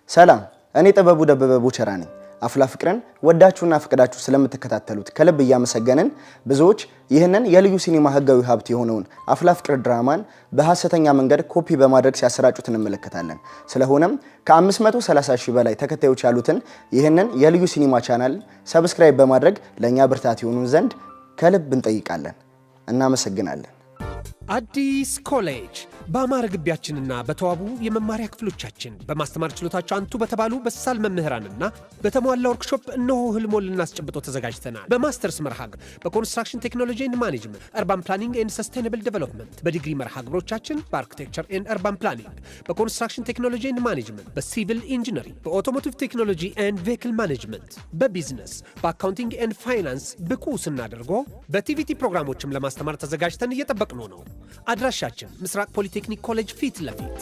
ሰላም እኔ ጥበቡ ደበበ ቦቸራ ነኝ። አፍላ ፍቅርን ወዳችሁና ፈቅዳችሁ ስለምትከታተሉት ከልብ እያመሰገንን ብዙዎች ይህንን የልዩ ሲኒማ ህጋዊ ሀብት የሆነውን አፍላ ፍቅር ድራማን በሐሰተኛ መንገድ ኮፒ በማድረግ ሲያሰራጩት እንመለከታለን። ስለሆነም ከ530 ሺህ በላይ ተከታዮች ያሉትን ይህንን የልዩ ሲኒማ ቻናል ሰብስክራይብ በማድረግ ለኛ ብርታት ይሆኑን ዘንድ ከልብ እንጠይቃለን። እናመሰግናለን። አዲስ ኮሌጅ በአማረ ግቢያችንና በተዋቡ የመማሪያ ክፍሎቻችን በማስተማር ችሎታቸው አንቱ በተባሉ በሳል መምህራንና በተሟላ ወርክሾፕ እነሆ ህልሞን ልናስጨብጦ ተዘጋጅተናል። በማስተርስ መርሃ ግብር በኮንስትራክሽን ቴክኖሎጂ ኤንድ ማኔጅመንት፣ አርባን ፕላኒንግ ኤንድ ሰስቴናብል ዴቨሎፕመንት፣ በዲግሪ መርሃ ግብሮቻችን በአርኪቴክቸር ኤንድ አርባን ፕላኒንግ፣ በኮንስትራክሽን ቴክኖሎጂ ኤንድ ማኔጅመንት፣ በሲቪል ኢንጂነሪንግ፣ በኦቶሞቲቭ ቴክኖሎጂ ኤንድ ቬሂክል ማኔጅመንት፣ በቢዝነስ፣ በአካውንቲንግ ኤንድ ፋይናንስ ብቁ ስናደርጎ በቲቪቲ ፕሮግራሞችም ለማስተማር ተዘጋጅተን እየጠበቅነው ነው። አድራሻችን ምስራቅ ፖሊቴክኒክ ኮሌጅ ፊት ለፊት።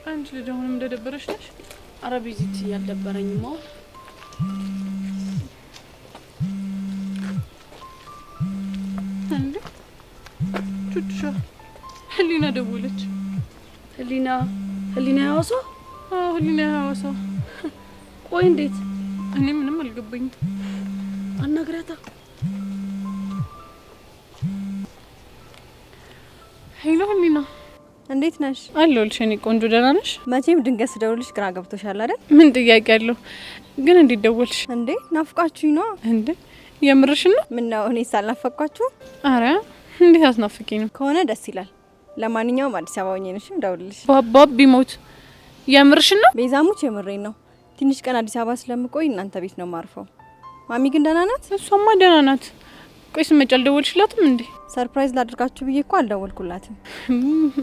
አንቺ ልጅ አሁንም እንደደበረሽ ነሽ? ኧረ ቢዚት ያልደበረኝማ። እንዴ ቹቹሻ ህሊና ደወለች። ህሊና ያዋሳ? አዎ ህሊና ያዋሳ። ቆይ እንዴት? እኔ ምንም አልገባኝም። አናግራታ። ሄሎ ህሊና እንዴት ነሽ? አለሁልሽ የኔ ቆንጆ። ደህና ነሽ? መቼም ድንገት ስደውልሽ ግራ ገብቶሻል አይደል? ምን ጥያቄ አለው? ግን እንዴት ደወልሽ? እንዴ ናፍቃችሁኝ ነው እንዴ? የምርሽን ነው? ምን ነው እኔ ሳልናፈቃችሁ? አረ እንዴት አስናፍቂኝ ነው? ከሆነ ደስ ይላል። ለማንኛውም አዲስ አበባ ሆኜ ነሽ ደውልልሽ። ባባ ቢሞት የምርሽን ነው? ቤዛሙች የምሬን ነው። ትንሽ ቀን አዲስ አበባ ስለምቆይ እናንተ ቤት ነው ማርፈው። ማሚ ግን ደህና ናት? እሷማ ደህና ናት። ቆይ ስመጭ አልደወልሽላትም እንዴ? ሰርፕራይዝ ላድርጋችሁ ብዬ እኮ አልደወልኩላትም።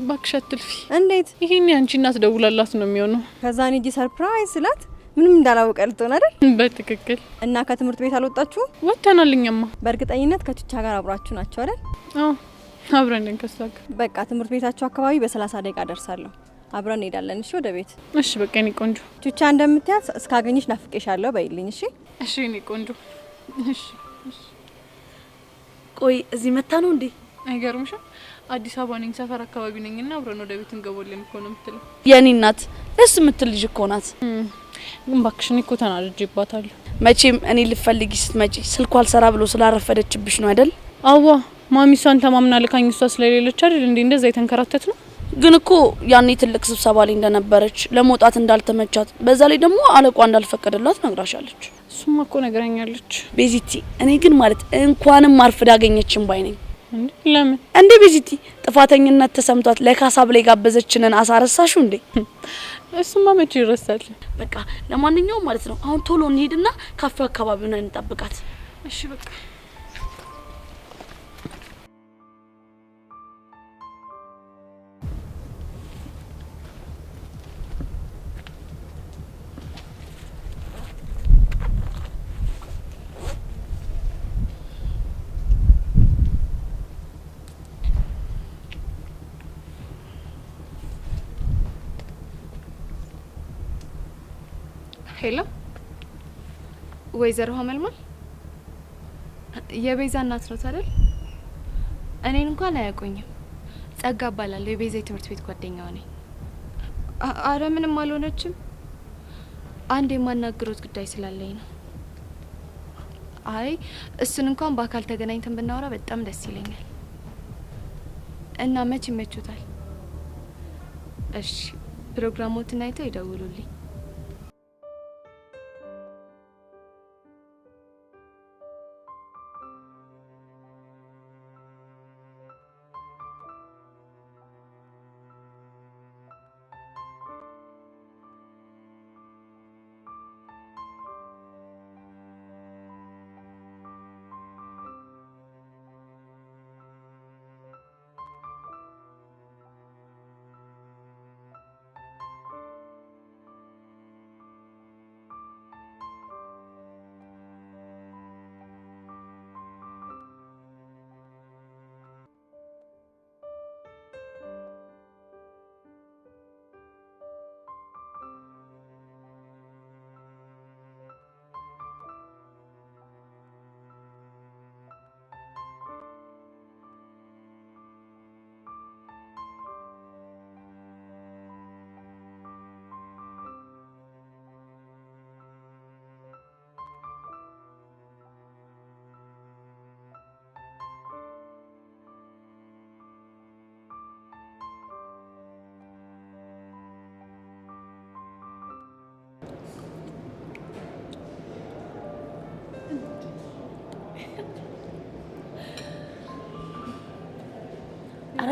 ባክሽ አትልፊ። እንዴት? ይሄን ያንቺ እናት ደውላላት ነው የሚሆነው። ከዛ እኔ እጂ ሰርፕራይዝ ስላት ምንም እንዳላወቀ ልትሆን አይደል? በትክክል። እና ከትምህርት ቤት አልወጣችሁ? ወጣናልኝማ። በእርግጠኝነት ከቹቻ ጋር አብራችሁ ናችሁ አይደል? አዎ አብረን እንከሳክ። በቃ ትምህርት ቤታችሁ አካባቢ በ30 ደቂቃ ደርሳለሁ። አብረን እንሄዳለን። እሺ ወደ ቤት። እሺ በቃ እኔ ቆንጆ። ቹቻ እንደምትያዝ እስካገኝሽ ናፍቄሻለሁ በይልኝ። እሺ እሺ እኔ ቆንጆ። እሺ ቆይ እዚህ መታ ነው እንዴ? አይገርምሽም? አዲስ አበባ ነኝ፣ ሰፈር አካባቢ ነኝና አብረን ወደ ቤት እንገባለን እኮ ነው የምትለው። የኔ እናት ደስ የምትል ልጅ እኮ ናት። ግን ባክሽ እኔ እኮ ተናድጄባታለሁ። መቼም እኔ ልፈልጊ ስትመጪ ስልኳ አልሰራ ብሎ ስላረፈደችብሽ ነው አይደል? አዋ ማሚሷን ተማምና ልካኝ እሷ ስለሌለች አይደል እንዴ እንደዛ የተንከራተት ነው። ግን እኮ ያኔ ትልቅ ስብሰባ ላይ እንደነበረች ለመውጣት እንዳልተመቻት በዛ ላይ ደግሞ አለቋ እንዳልፈቀደላት ነግራሻለች። እሱማ እኮ ነገረኛለች ቤዚቲ። እኔ ግን ማለት እንኳንም ማርፍዳ አገኘችን ባይ ነኝ። እንዴ ለምን እንዴ ቤዚቲ ጥፋተኝነት ተሰምቷት ለካሳብ ላይ ጋበዘችንን አሳረሳሹ እንዴ? እሱማ መቼ ይረሳል? በቃ ለማንኛውም ማለት ነው አሁን ቶሎ እንሄድና ካፌው አካባቢ ነው እንጠብቃት። እሺ በቃ ሄሎ ወይዘሮ ሀመልማል የቤዛ እናት ነው አይደል? እኔን እንኳን አያውቁኝም። ጸጋ እባላለሁ። የቤዛ ትምህርት ቤት ጓደኛዋ ነኝ። አረ ምንም አልሆነችም። አንድ የማናግሮት ጉዳይ ስላለኝ ነው። አይ እሱን እንኳን በአካል ተገናኝተን ብናወራ በጣም ደስ ይለኛል። እና መቼ ይመቹታል? እሺ ፕሮግራሞትን አይተው ይደውሉልኝ።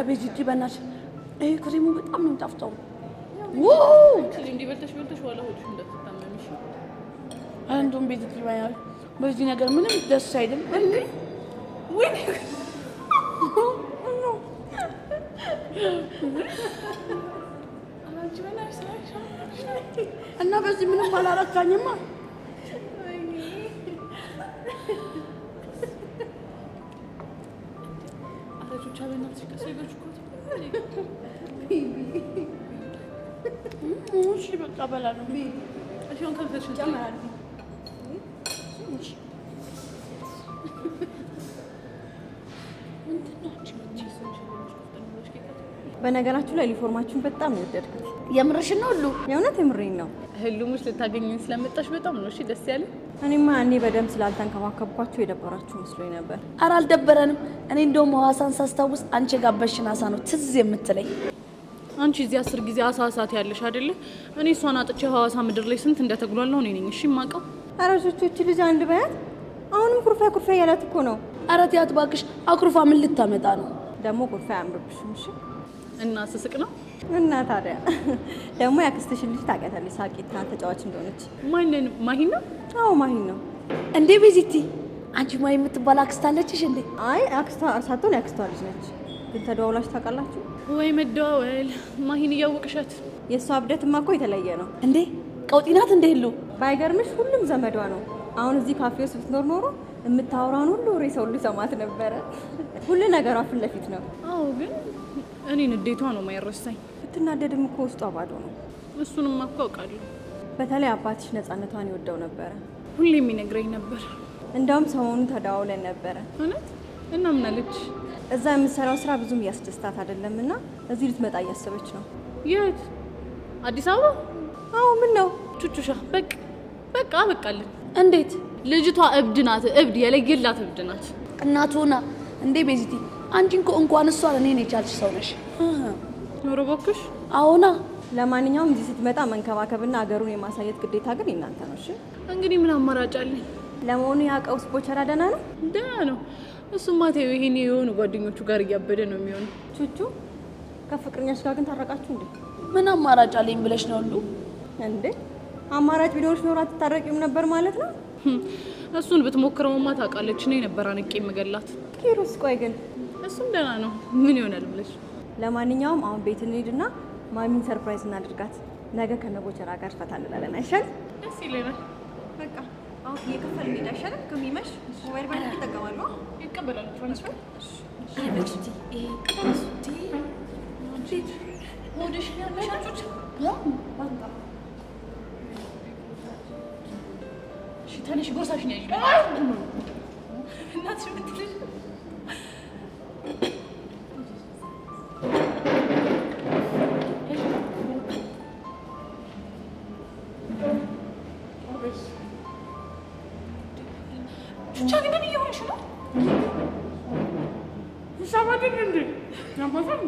ቤዚቲ በእናትሽ ይሄ ክሬሙ በጣም ነው የሚጣፍጠው። ዋው እንዲህ በልተሽ ዋላ ሆድሽ እንዳትታመምሽ። አንዱን ቤዚቲ ባያል በዚህ ነገር ምንም ደስ አይልም እንዴ? ወይ እና በዚህ ምንም አላረካኝማ። አረጆች አበናት ከሰይበች እኮ እሺ በቃ በላለሁ። እሺ አሁን ከብተሽ ጨምራለሁ። በነገራችሁ ላይ ዩኒፎርማችሁን በጣም ነው የወደድኩት። የምርሽን ነው ሁሉ? የእውነት የምሬን ነው። ህሉሙሽ ልታገኘኝ ስለመጣሽ በጣም ነው እሺ ደስ ያለኝ። እኔማ እኔ በደንብ ስላልተንከባከብኳችሁ የደበራችሁ መስሎኝ ነበር። ኧረ አልደበረንም። እኔ እንደውም ሐዋሳን ሳስታውስ አንቺ ጋበሽን አሳ ነው ትዝ የምትለኝ። አንቺ እዚህ 10 ጊዜ አሳሳት ያለሽ አይደለ? እኔ እሷን አጥቼ ሐዋሳ ምድር ላይ ስንት እንደተግሏለሁ እኔ ነኝ እሺ የማውቀው። ኧረ ሾቾች ልጅ አንድ በያት። አሁንም ኩርፋ ያላት እኮ ነው። ኧረ ተያት እባክሽ። አኩርፋ ምን ልታመጣ ነው? ደግሞ ኩርፋ አያምርብሽም። እሺ እና ስስቅ ነው እና ታዲያ ደግሞ ያክስትሽን ልጅ ታውቂያታለሽ፣ ሳቂታ ተጫዋች እንደሆነች። ማንን? ማሂን ነው? አዎ ማሂን ነው። እንዴ ቤዚቲ አንቺ ማሂ የምትባል አክስት አለችሽ እንዴ? አይ አክስቷ ሳትሆን ያክስቷ ልጅ ነች። ግን ተደዋውላችሁ ታውቃላችሁ ወይ? መደዋወል ማሂን እያወቅሻት? የእሷ እብደትማ እኮ የተለየ ነው። እንዴ ቀውጢ ናት እንዴ? ሁሉ ባይገርምሽ ሁሉም ዘመዷ ነው። አሁን እዚህ ካፌ ውስጥ ብትኖር ኖሮ የምታወራውን ሁሉ ወሬ ሰው ሁሉ ሰማት ነበረ። ሁሉ ነገሯ ፊት ለፊት ነው። አዎ ግን እኔን እንዴቷ ነው የማይረሳኝ። ብትናደድም እኮ ውስጧ ባዶ ነው። እሱንም እኮ አውቃለሁ። በተለይ አባትሽ ነፃነቷን ይወደው ነበረ። ሁሌ የሚነግረኝ ነበር። እንደውም ሰሞኑን ተደዋውለን ነበረ። እውነት? እና ምን አለች? እዛ የምትሰራው ስራ ብዙም እያስደስታት አይደለምና እዚህ ልትመጣ እያሰበች ነው። የት? አዲስ አበባ? አዎ ምን ነው ቹቹሻ በቃ በቃልን። እንዴት? ልጅቷ እብድ ናት። እብድ የለየላት እብድ ናት። እናቱና እንዴ ቤዚቲ አንቺ እንኳን እሷን እኔን የቻልሽ ሰው ነሽ። ኖሮ እባክሽ። አዎና ለማንኛውም እዚህ ስትመጣ መንከባከብና አገሩን የማሳየት ግዴታ ግን እናንተ ነው። እሺ እንግዲህ ምን አማራጭ አለኝ? ለመሆኑ ያ ቀውስ ቦቸራ ደህና ነው? ደህና ነው። እሱማ ተይው፣ ይሄን የሆኑ ጓደኞቹ ጋር እያበደ ነው የሚሆነው። ቹቹ ከፍቅረኛሽ ጋር ግን ታረቃችሁ እንዴ? ምን አማራጭ አለኝ ብለሽ ነው ሁሉ? እንዴ አማራጭ ቢኖርሽ ኖሮ አትታረቂም ነበር ማለት ነው? እሱን ብትሞክረውማ ታውቃለች እኔ ነበር አንቄ የምገላት። ኪሩስ ቆይ ግን እሱም ደህና ነው። ምን ይሆናል ብለሽ? ለማንኛውም አሁን ቤት እንሂድና ማሚን ሰርፕራይዝ እናድርጋት። ነገ ከነቦቸራ ጋር ፈታ እንላለን። አይሻል? ደስ ይለናል። በቃ አሁን እየከፈልን እንሂድ አይሻልም? ከሚመሽ ሞባይል ባንክ ይጠቀማሉ። ይቀበላሉ ትራንስፈር። ሆድሽ ያመሻቾች ተነሽ ቦርሳሽን ያዥ። እናትሽ ምትልሽ ቹቻ ግን ምን እየሆንሽ ነው? ሰባድን እንዴ ያማዛል።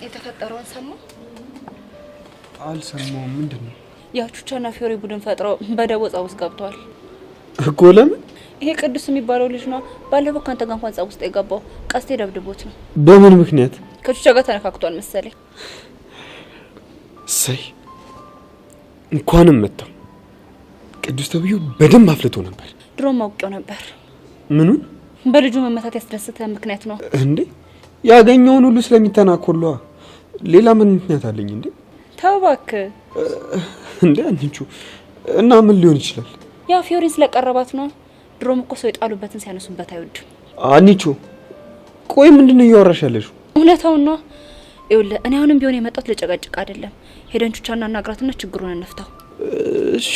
የተፈጠረውን ሰማ? አልሰማውም። ምንድነው? ያው ቹቻና ፊዮሪ ቡድን ፈጥረው በደቦ ጸብ ውስጥ ገብተዋል እኮ። ለምን? ይሄ ቅዱስ የሚባለው ልጅ ነው ባለፈው ካንተ ጋር እንኳን ጸብ ውስጥ የገባው። ቀስቴ ደብድቦት ነው። በምን ምክንያት? ከቹቻ ጋር ተነካክቷል መሰለኝ። ሰይ እንኳንም መጣው። ቅዱስ ተብዮ በደንብ አፍልቶ ነበር። ድሮም አውቄው ነበር። ምኑን? በልጁ መመታት ያስደሰተ ምክንያት ነው እንዴ? ያገኘውን ሁሉ ስለሚተናኮሏ ሌላ ምን ምክንያት አለኝ እንዴ? ተው እባክህ እንዴ አንቺ እና ምን ሊሆን ይችላል? ያ ፊዮሪን ስለቀረባት ነው። ድሮም እኮ ሰው የጣሉበትን ሲያነሱበት አይወድም። አንቺ ቆይ ምንድነው እያወራሽ ያለሽው? እውነታውን ነው። ይኸውልህ እኔ አሁንም ቢሆን የመጣሁት ለጨቀጭቅ አይደለም። ሄደን ቹቻና እናግራትና ችግሩን እንፍታው። እሺ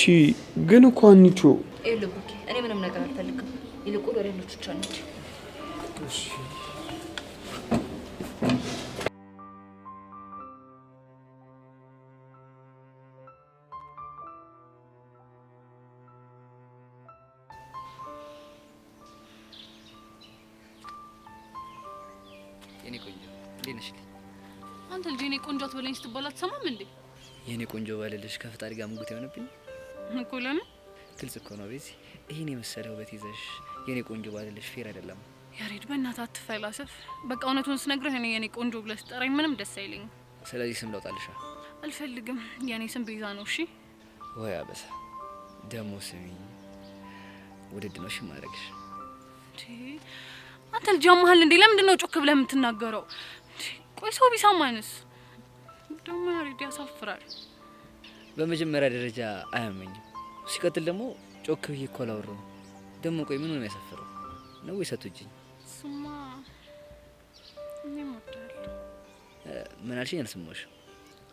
ግን እኮ አንቺ ይኸውልህ ብሩኬ እኔ ምንም ነገር አልፈልግም። ይልቁን ወደ ቹቻ እንሂድ። እሺ የኔ ቆንጆ እንዴት ነሽ? አንተ ልጅ የኔ ቆንጆ አትበለኝ ስትባል አትሰማም እንዴ? የኔ ቆንጆ ባልልሽ ከፈጣሪ ጋር ሙግት የሆነብኝ እኮ ለምን? ግልጽ እኮ ነው ቤዚ። ይሄን የመሰለ ውበት ይዘሽ የኔ ቆንጆ ባልልሽ ፌር አይደለም። ያሬድ በእናትህ አትፈላሰፍ። በቃ እውነቱን ስነግርህ እኔ የኔ ቆንጆ ብለህ ስጠራኝ ምንም ደስ አይለኝም። ስለዚህ ስም ለውጣልሻ። አልፈልግም። የኔ ስም ቤዛ ነው። እሺ ወይ አበሳ ደሞ ስሚ ውድድ ነው እሺ ማድረግሽ። አንተ ልጅ ያመሃል እንዴ? ለምንድን ነው ጮክ ብለህ የምትናገረው? ቆይ ሰው ቢሰማንስ? ደሞ ያሬድ ያሳፍራል። በመጀመሪያ ደረጃ አያመኝም። ሲቀጥል ደግሞ ጮክ ብዬ እኮ አላወራሁም። ደሞ ቆይ ምን ነው የሚያሳፍረው? ነው ይሰጡኝ። ስማ እኔ እወዳለሁ። ምን አልሽኝ? አልሰማሁሽም።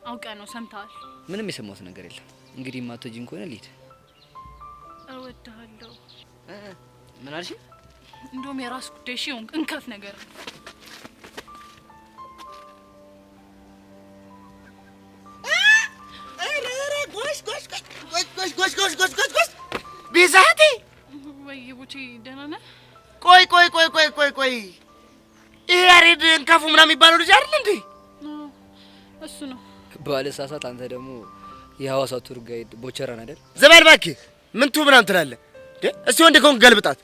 አውቀህ ነው ሰምተሃል? ምንም የሰማሁት ነገር የለም። እንግዲህ ማቶጂን ከሆነ ልሂድ። እወድሃለሁ። ምን አልሽኝ? እንደውም የራስ ጉዳይ እሺ። እንከፍ ነገር ቤዛቴ ወይ ቡቺ ደህና ነህ? ቆይ ይሄ ያሬድ እንከፉ ምናምን የሚባለው ልጅ አይደል እንዴ? እሱ ነው። ባለሳሳት አንተ ደግሞ የሐዋሳ ቱር ጋይድ ቦቸራን አይደል? ዘባል እባክህ ምን ቱ ምናምን ትላለህ? እስቲ ወንድ ከሆንክ ገልብጣት።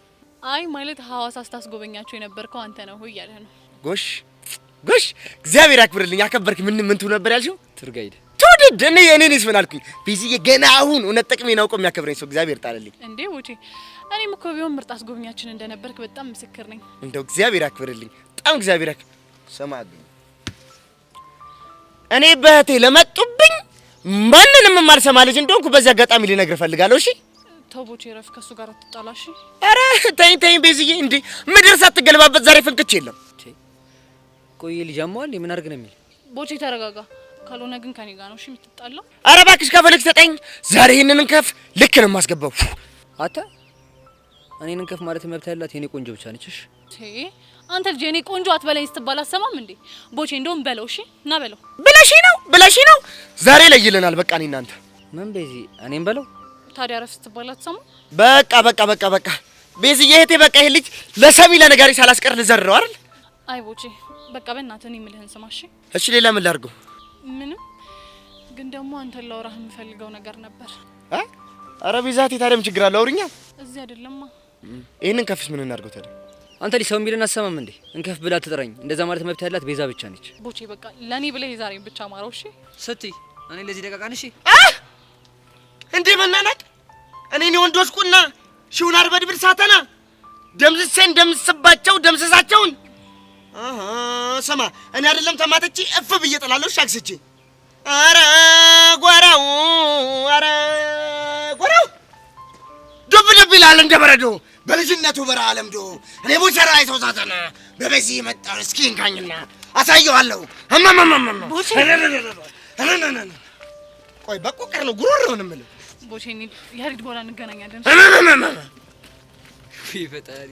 አይ ማለት ሐዋሳ ስታስጎበኛቸው የነበርከው አንተ ነው ሆይ ያለህ ነው። ጎሽ እግዚአብሔር ያክብርልኝ። አከበርክ። ምን ቱ ነበር ያልሽው? ቱር ጋይድ ትውድድ እኔስ ምን አልኩኝ? ቢዚዬ ገና አሁን እውነት ጥቅሜን አውቆ የሚያከብረኝ ሰው እግዚአብሔር ጣለልኝ። እንዴ ቡቺ እኔም እኮ ቢሆን ምርጥ አስጎብኛችን እንደነበርክ በጣም ምስክር ነኝ። እንደው እግዚአብሔር ያክብርልኝ። በጣም እግዚአብሔር ሰማግኝ። እኔ በህቴ ለመጡብኝ ማንንም የማልሰማ ልጅ እንደሆንኩ በዚህ አጋጣሚ ልነግር ፈልጋለሁ። እሺ ተው ቡቺ ረፍ ከሱ ጋር አትጣላሽ። አረ ተይ ቤዝዬ። እንዴ ምድር ሳትገለባበት ዛሬ ፍንክች የለም። ቆይ ልጅ አሟል ምን አድርግ ነው የሚል? ቡቺ ተረጋጋ። ካልሆነ ግን ከኔ ጋር ነው እሺ የምትጣላው። አረ እባክሽ ከፈለግሽ ሰጠኝ። ዛሬ ይሄንን እንከፍ ልክ ነው የማስገባው። አታ እኔን እንከፍ ማለት መብት ያላት የኔ ቆንጆ ብቻ ነች። እሺ አንተ ልጅ የኔ ቆንጆ አትበለኝ ስትባል አሰማም እንዴ? ቦቼ እንደውም በለው እሺ ና በለው። ብለሽ ነው ዛሬ ላይ ይለናል። በቃ እኔ እናንተ ምን ቤዚ እኔን በለው። ታዲያ ረፍ ስትባል አትሰማም? በቃ ቤዝዬ እህቴ በቃ ይሄ ልጅ ለሰሚ ለነጋሪ ሳላስቀር ልዘርረው አይደል? አይ ቦቼ በቃ በእናትህ እኔ የምልህን ስማ እሺ። እሺ ሌላ ምን ላድርገው? ምንም ግን ደግሞ አንተን ላውራህ የምፈልገው ነገር ነበር። አረ ቤዛቴ ታዲያ ምን ችግር አለ? አውሪኛ። እዚህ አይደለማ። ይሄንን ከፍስ ምን እናድርገው ታዲያ? አንተ ልጅ ሰው የሚልን አሰማም እንዴ? እንከፍ ብላ ትጥራኝ። እንደዛ ማለት መብት ያላት ቤዛ ብቻ ነች። ቦቼ በቃ ለኔ ብለህ ዛሬን ብቻ ማረው እሺ። ስትይ እኔ ለዚህ ደቃቃን እሺ። እንዴ መናናቅ እኔ ወንዶች ቁና ሺውን አርበድብር ሳተና ደምስሳቸውን ስማ እኔ አይደለም ተማተቺ እፍ ብዬ ጥላለሁ ሻክስቺ። አረ ጓራው ዱብ ይላል እንደ በረዶ በልጅነቱ በረሃ ለምዶ። እኔ ቡቸራ አይተው ሳተና በበዚህ የመጣውን እስኪ እንካኝና አሳየዋለሁ። ቦቼ ቆይ በቁቀር ነው ጉሮሮ ነው የምልህ። ቦቼ ያሪድ በኋላ እንገናኛለን። ፈጣሪ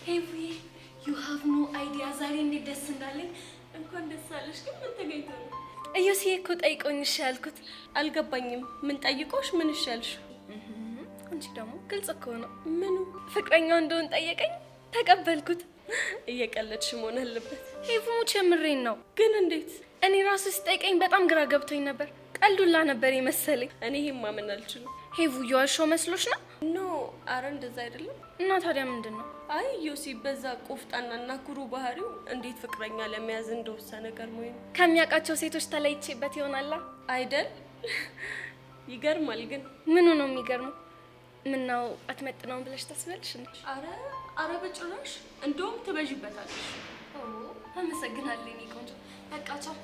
ሄቪ ዩ ሃቭ ኖ አይዲያ ዛሬ እንዴት ደስ እንዳለኝ። እንኳን ደስ አለሽ። ግን ምን ተገኝቶ ነው? እዩሲ እኮ ጠይቆኝ እሺ ያልኩት አልገባኝም። ምን ጠይቆሽ ምን እሺ ያልሽ? አንቺ ደግሞ ግልጽ እኮ ነው። ምኑ ፍቅረኛው እንደሆነ ጠየቀኝ ተቀበልኩት። እየቀለድሽ መሆን አለበት። ሄቪ ሙች የምሬን ነው። ግን እንዴት? እኔ ራሱ ሲጠይቀኝ በጣም ግራ ገብቶኝ ነበር። ቀልዱላ ነበር የመሰለኝ። እኔ ይሄን ማመን አልችልም። ሄቪ የዋሸው መስሎሽ ነው? ኖ አረ እንደዛ አይደለም። እና ታዲያ ምንድን ነው? አይ ዮሲ በዛ ቆፍጣናና ኩሩ ባህሪው እንዴት ፍቅረኛ ለመያዝ እንደወሰነ ገርሞኝ ነው። ከሚያውቃቸው ሴቶች ተለይቼበት ይሆናላ አይደል? ይገርማል። ግን ምኑ ነው የሚገርመው? ምነው አትመጥነውም ብለሽ ታስቢያለሽ እንዴ? አረ በጭራሽ። እንደውም ትበዥበታለሽ። አመሰግናለሁ የኔ ቆንጆ። በቃ ቻው።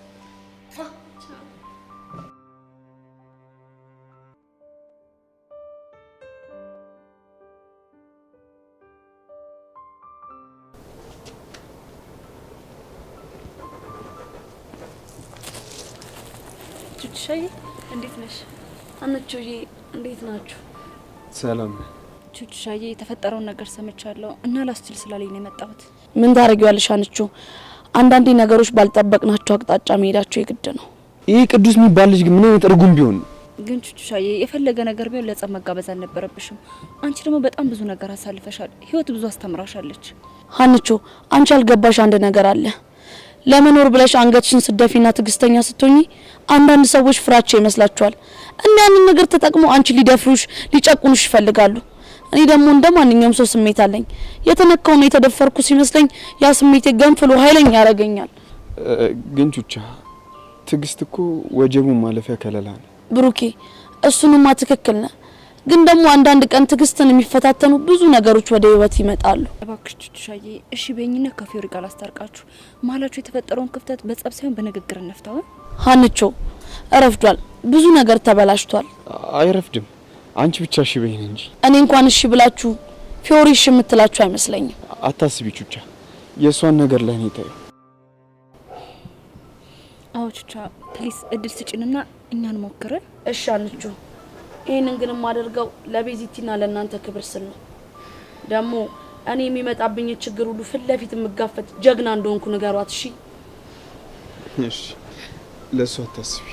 ቹቹሻዬ እንዴት ነሽ? አንቺዬ እንዴት ናችሁ? ሰላም። ቹቹሻዬ የተፈጠረውን ነገር ሰምቻለሁ እና ላስችል ስላለኝ ነው የመጣሁት። ምን ታረጊዋለሽ አንቺ? አንዳንዴ ነገሮች ባልጠበቅናቸው አቅጣጫ መሄዳቸው የግድ ነው። ይህ ቅዱስ የሚባል ልጅ ግን ምን አይነት እርጉም ቢሆን ግን ቹቹሻዬ የፈለገ ነገር ቢሆን ለጸብ መጋበዝ አልነበረብሽም። አንቺ ደግሞ በጣም ብዙ ነገር አሳልፈሻል። ህይወት ብዙ አስተምራሻለች። አንቺ አንቺ ያልገባሽ አንድ ነገር አለ። ለመኖር ብለሽ አንገትሽን ስደፊና ትግስተኛ ስትሆኚ አንዳንድ ሰዎች ፍራቻ ይመስላችኋል እና ያንን ነገር ተጠቅሞ አንቺ ሊደፍሩሽ ሊጨቁኑሽ ይፈልጋሉ። እኔ ደግሞ እንደ ማንኛውም ሰው ስሜት አለኝ። የተነካውና የተደፈርኩ ሲመስለኝ ያ ስሜቴ ገንፍሎ ኃይለኛ ያረጋኛል። ግን ቹቻ ትግስት እኮ ወጀቡ ማለፊያ ከለላ ነው። ብሩኬ እሱንማ ትክክል ነህ። ግን ደግሞ አንዳንድ ቀን ትግስትን የሚፈታተኑ ብዙ ነገሮች ወደ ህይወት ይመጣሉ። እባክሽ ቹቹሻዬ እሺ በእኝና ከፊዮሪ ጋር አስታርቃችሁ ማላችሁ የተፈጠረውን ክፍተት በጸብ ሳይሆን በንግግር እንፍታው። ሀንቾ እረፍዷል። ብዙ ነገር ተበላሽቷል። አይረፍድም። አንቺ ብቻ እሺ በይኝ እንጂ እኔ እንኳን እሺ ብላችሁ ፊዮሪ እሺ የምትላችሁ አይመስለኝም። አታስቢ ቹቻ፣ የእሷን ነገር ለእኔ ተይው። አዎ ቹቻ ፕሊስ እድል ስጭንና እኛን ሞክረ። እሺ አንቹ፣ ይሄንን ግን የማደርገው ለቤዚቲና ለእናንተ ክብር ስል ነው። ደግሞ እኔ የሚመጣብኝ ችግር ሁሉ ፊት ለፊት የምጋፈጥ ጀግና እንደሆንኩ ንገሯት። እሺ እሺ፣ ለእሷ አታስቢ።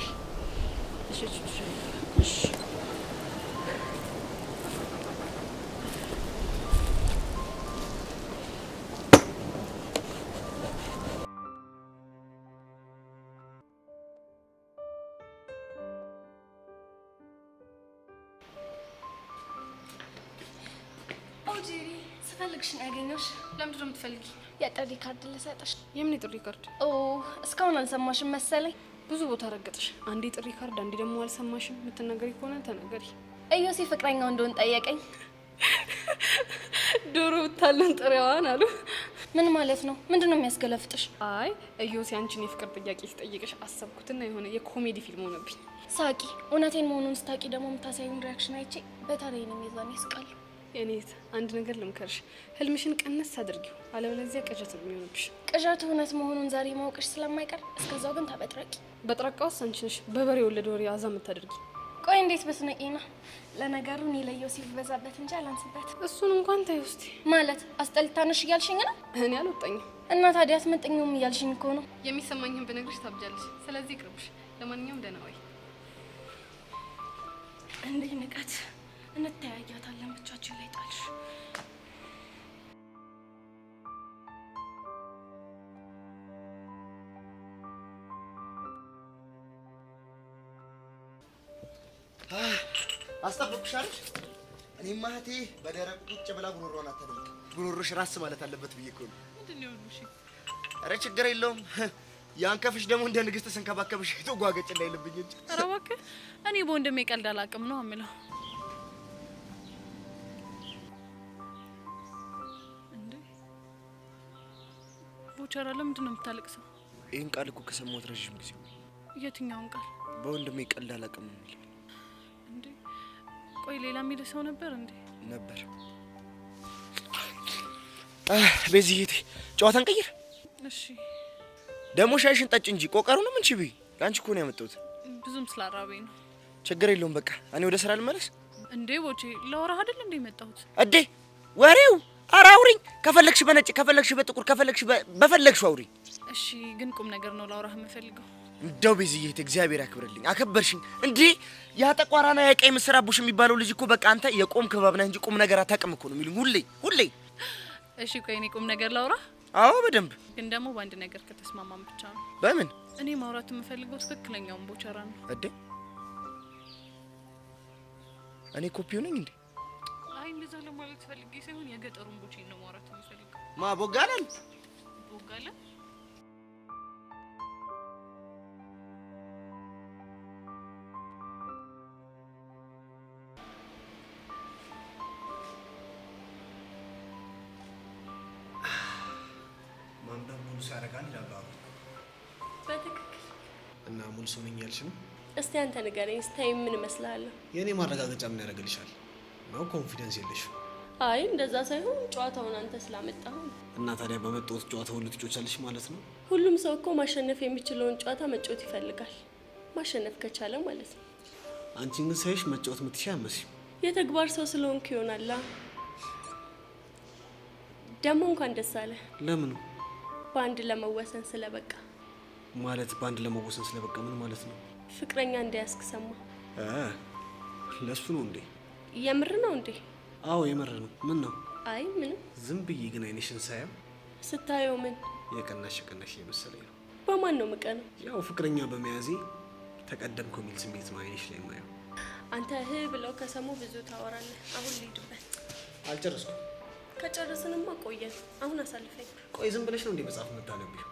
እሺ ቹቻ እሺ። ጄሪ ስፈልግሽ ነው ያገኘሁሽ። ለምንድን ነው የምትፈልጊ? የጥሪ ካርድ ልሰጥሽ። የምን ጥሪ ካርድ? ኦ እስካሁን አልሰማሽም መሰለኝ። ብዙ ቦታ ረገጥሽ። አንዴ ጥሪ ካርድ፣ አንዴ ደግሞ አልሰማሽም። የምትናገሪ ከሆነ ተናገሪ። እዮሲ ፍቅረኛው እንደሆን ጠየቀኝ። ዶሮ ብታለን ጥሬዋን አሉ። ምን ማለት ነው? ምንድን ነው የሚያስገለፍጥሽ? አይ እዮሲ አንቺን የፍቅር ጥያቄ ሲጠይቅሽ አሰብኩትና የሆነ የኮሜዲ ፊልም ሆነብኝ። ሳቂ። እውነቴን መሆኑን ስታቂ ደግሞ የምታሳዩን ሪያክሽን አይቼ በተለይ ነው ሚዛን ያስቃል። የኔት አንድ ነገር ልምከርሽ፣ ህልምሽን ቀነስ አድርጊው፣ አለበለዚያ ቅዠት ነው የሚሆንብሽ። ቅዠቱ እውነት መሆኑን ዛሬ ማወቅሽ ስለማይቀር እስከዛው ግን ታበጥረቂ። በጥረቃውስ አንቺ ነሽ በበሬ ወለደ ወሬ አዛ የምታደርጊ። ቆይ እንዴት በስነቂ ነው? ለነገሩ እኔ ለዮሲ በዛበት እንጂ አላንስበት። እሱን እንኳን ታዩ እስቲ። ማለት አስጠልታነሽ እያልሽኝ ነው? እኔ አልወጣኝም እና ታዲያ አትመጥኝም እያልሽኝ እኮ ነው። የሚሰማኝን ብነግርሽ ታብጃለሽ። ስለዚህ ይቅርብሽ። ለማንኛውም ደህና ዋይ። እንዴ ንቀት እንተያያታለን። ብቻችን ላይ ጣልሽ። አስጠብቅሽ አይደል? እኔማ እህቴ በደረቁ ቁጭ ብላ ጉሮሮን አታደርግ። ጉሮሮሽ ራስ ማለት አለበት ብዬ እኮ ነው። ምንድነው እሺ? ኧረ ችግር የለውም። ያንከፍሽ ደግሞ እንደ ንግስት ስንከባከብሽ ተጓገጭ እንዳይልብኝ እንጂ። ኧረ እባክህ እኔ በወንድሜ ቀልድ አላውቅም ነው የምለው። እንዴ ቦቸራ ለምንድን ነው የምታለቅሰው? ይህን ቃል እኮ ከሰማሁት ረዥም ጊዜ ነው። የትኛውን ቃል? በወንድሜ ቀልድ አላውቅም የሚል። እንዴ ቆይ ሌላ የሚል ሰው ነበር እንዴ? ነበር። በዚህ ጨዋታን ቀይር። እሺ ደግሞ ሻይሽን ጠጭ እንጂ ቆቀሩንም እንቺ ቢ ላንቺ እኮ ነው ያመጣሁት። ብዙም ስላራበኝ ነው። ችግር የለውም በቃ እኔ ወደ ስራ ልመለስ። እንዴ ቦቼ ለወራህ አይደል እንዴ መጣሁት? እዴ ወሬው ኧረ አውሪኝ። ከፈለግሽ በነጭ ከፈለግሽ በጥቁር ከፈለግሽ በፈለግሽው አውሪኝ። እሺ ግን ቁም ነገር ነው ላወራህ የምፈልገው። እንደው በዚህ እግዚአብሔር ያክብርልኝ። አከበርሽኝ እንዴ። ያ ጠቋራና ያ ቀይ ምስር አቡሽ የሚባለው ልጅ እኮ በቃ አንተ የቆም ክባብ ነህ እንጂ ቁም ነገር አታውቅም እኮ ነው የሚሉኝ ሁሌ። እሺ ቆይ እኔ ቁም ነገር ላውራህ? አዎ በደንብ። ግን ደግሞ በአንድ ነገር ከተስማማን ብቻ ነው። በምን? እኔ ማውራት የምፈልገው ትክክለኛውን ቦቸራ ነው። እዴ እኔ ኮፒው ነኝ እንዴ? አይ እንደዛ ለማለት ፈልጌ ሳይሆን የገጠሩን ቦቼ ነው ማውራት የምፈልገው። ማ ቦጋለን? ቦጋለን? ማንበብ ሙሉ ያደርጋል ይላሉ። በትክክል እና ሙሉ ሰው ነኝ ያልሽ ነው? እስቲ አንተ ንገረኝ፣ ስታይ ምን መስላል? የኔ ማረጋገጫ ምን ያደርግልሻል? ነው ኮንፊደንስ የለሽ? አይ እንደዛ ሳይሆን ጨዋታውን አንተ ስላመጣው። እና ታዲያ በመጣው ጨዋታ ሁሉ ትጮቻለሽ ማለት ነው? ሁሉም ሰው እኮ ማሸነፍ የሚችለውን ጨዋታ መጫወት ይፈልጋል። ማሸነፍ ከቻለ ማለት ነው። አንቺን ግን ሳይሽ መጫወት ምትሻ መስይ የተግባር ሰው ስለሆንክ ይሆናል። ደሞ እንኳን ደስ አለ። ለምን? በአንድ ለመወሰን ስለበቃ። ማለት በአንድ ለመወሰን ስለበቃ ምን ማለት ነው? ፍቅረኛ እንደያዝክ ሰማ። ለሱ ነው እንዴ? የምር ነው እንዴ? አዎ የምር ነው። ምን ነው? አይ ምንም። ዝም ብዬ ግን አይንሽን ሳየው ስታየው ምን የቀናሽ የመሰለኝ ነው። በማን ነው ምቀነው? ያው ፍቅረኛ በመያዜ ተቀደምኩ የሚል ስሜት ነው አይንሽ ላይ ማየው። አንተ ብለው ከሰሙ ብዙ ታወራለህ። አሁን ልሂድበት። አልጨረስኩም። ከጨረስንማ ቆየን። አሁን አሳልፈኝ። ቆይ ዝም ብለሽ ነው እንዴ መጽሐፍ መታነብሽ?